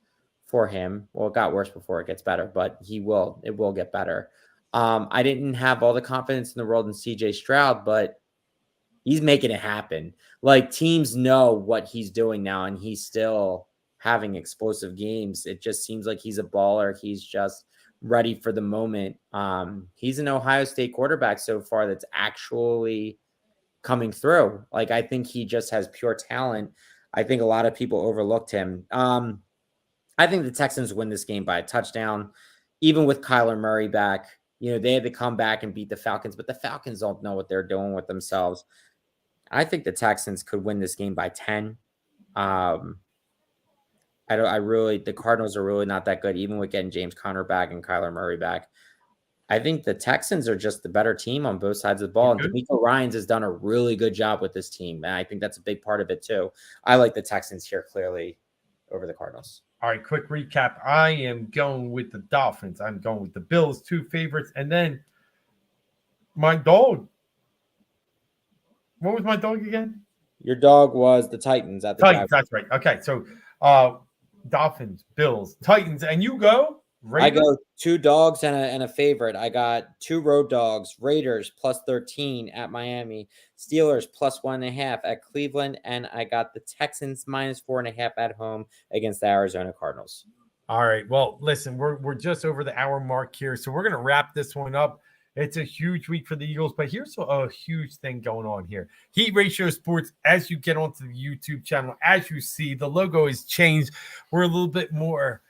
[SPEAKER 2] for him. Well, it got worse before it gets better, but it will get better. I didn't have all the confidence in the world in CJ Stroud, but he's making it happen. Like, teams know what he's doing now, and he's still having explosive games. It just seems like he's a baller. He's just ready for the moment. He's an Ohio State quarterback so far that's actually coming through. Like, I think he just has pure talent. I think a lot of people overlooked him. I think the Texans win this game by a touchdown, even with Kyler Murray back. They had to come back and beat the Falcons, but the Falcons don't know what they're doing with themselves. I think the Texans could win this game by 10. The Cardinals are really not that good, even with getting James Conner back and Kyler Murray back. I think the Texans are just the better team on both sides of the ball. And D'Amico Ryans has done a really good job with this team. And I think that's a big part of it too. I like the Texans here clearly over the Cardinals.
[SPEAKER 1] All right, quick recap. I am going with the Dolphins. I'm going with the Bills, 2 favorites. And then my dog. What was my dog again?
[SPEAKER 2] Your dog was the Titans at the
[SPEAKER 1] Titans, that's right. Okay, so Dolphins, Bills, Titans, and you go?
[SPEAKER 2] Raiders? I go 2 dogs and a favorite. I got 2 road dogs, Raiders +13 at Miami, Steelers +1.5 at Cleveland, and I got the Texans -4.5 at home against the Arizona Cardinals.
[SPEAKER 1] All right. Well, listen, we're just over the hour mark here, so we're going to wrap this one up. It's a huge week for the Eagles, but here's a huge thing going on here. Heat Ratio Sports, as you get onto the YouTube channel, as you see, the logo has changed. We're a little bit more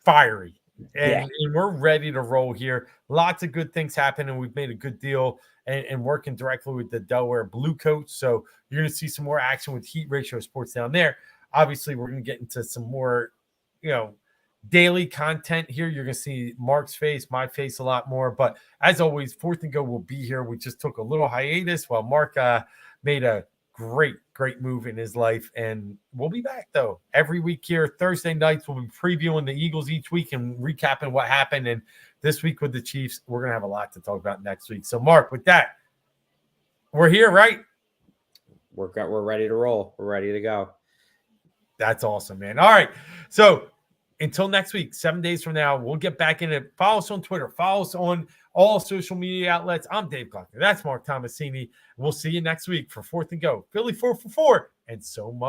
[SPEAKER 1] fiery, and we're ready to roll here. Lots of good things happen, and we've made a good deal and working directly with the Delaware Blue Coats. So you're going to see some more action with Heat Ratio Sports down there. Obviously, we're going to get into some more, daily content here. You're going to see Mark's face, my face a lot more. But as always, 4th and Go will be here. We just took a little hiatus while Mark made a great move in his life. And we'll be back, though, every week here. Thursday nights, we'll be previewing the Eagles each week and recapping what happened. And this week with the Chiefs, we're going to have a lot to talk about next week. So, Mark, with that, we're here, right?
[SPEAKER 2] We're ready to roll. We're ready to go.
[SPEAKER 1] That's awesome, man. All right. So, until next week, 7 days from now, we'll get back in it. Follow us on Twitter. Follow us on all social media outlets. I'm Dave Glockner. That's Mark Tomasini. We'll see you next week for 4th and Go. Philly 4 for 4 and so much.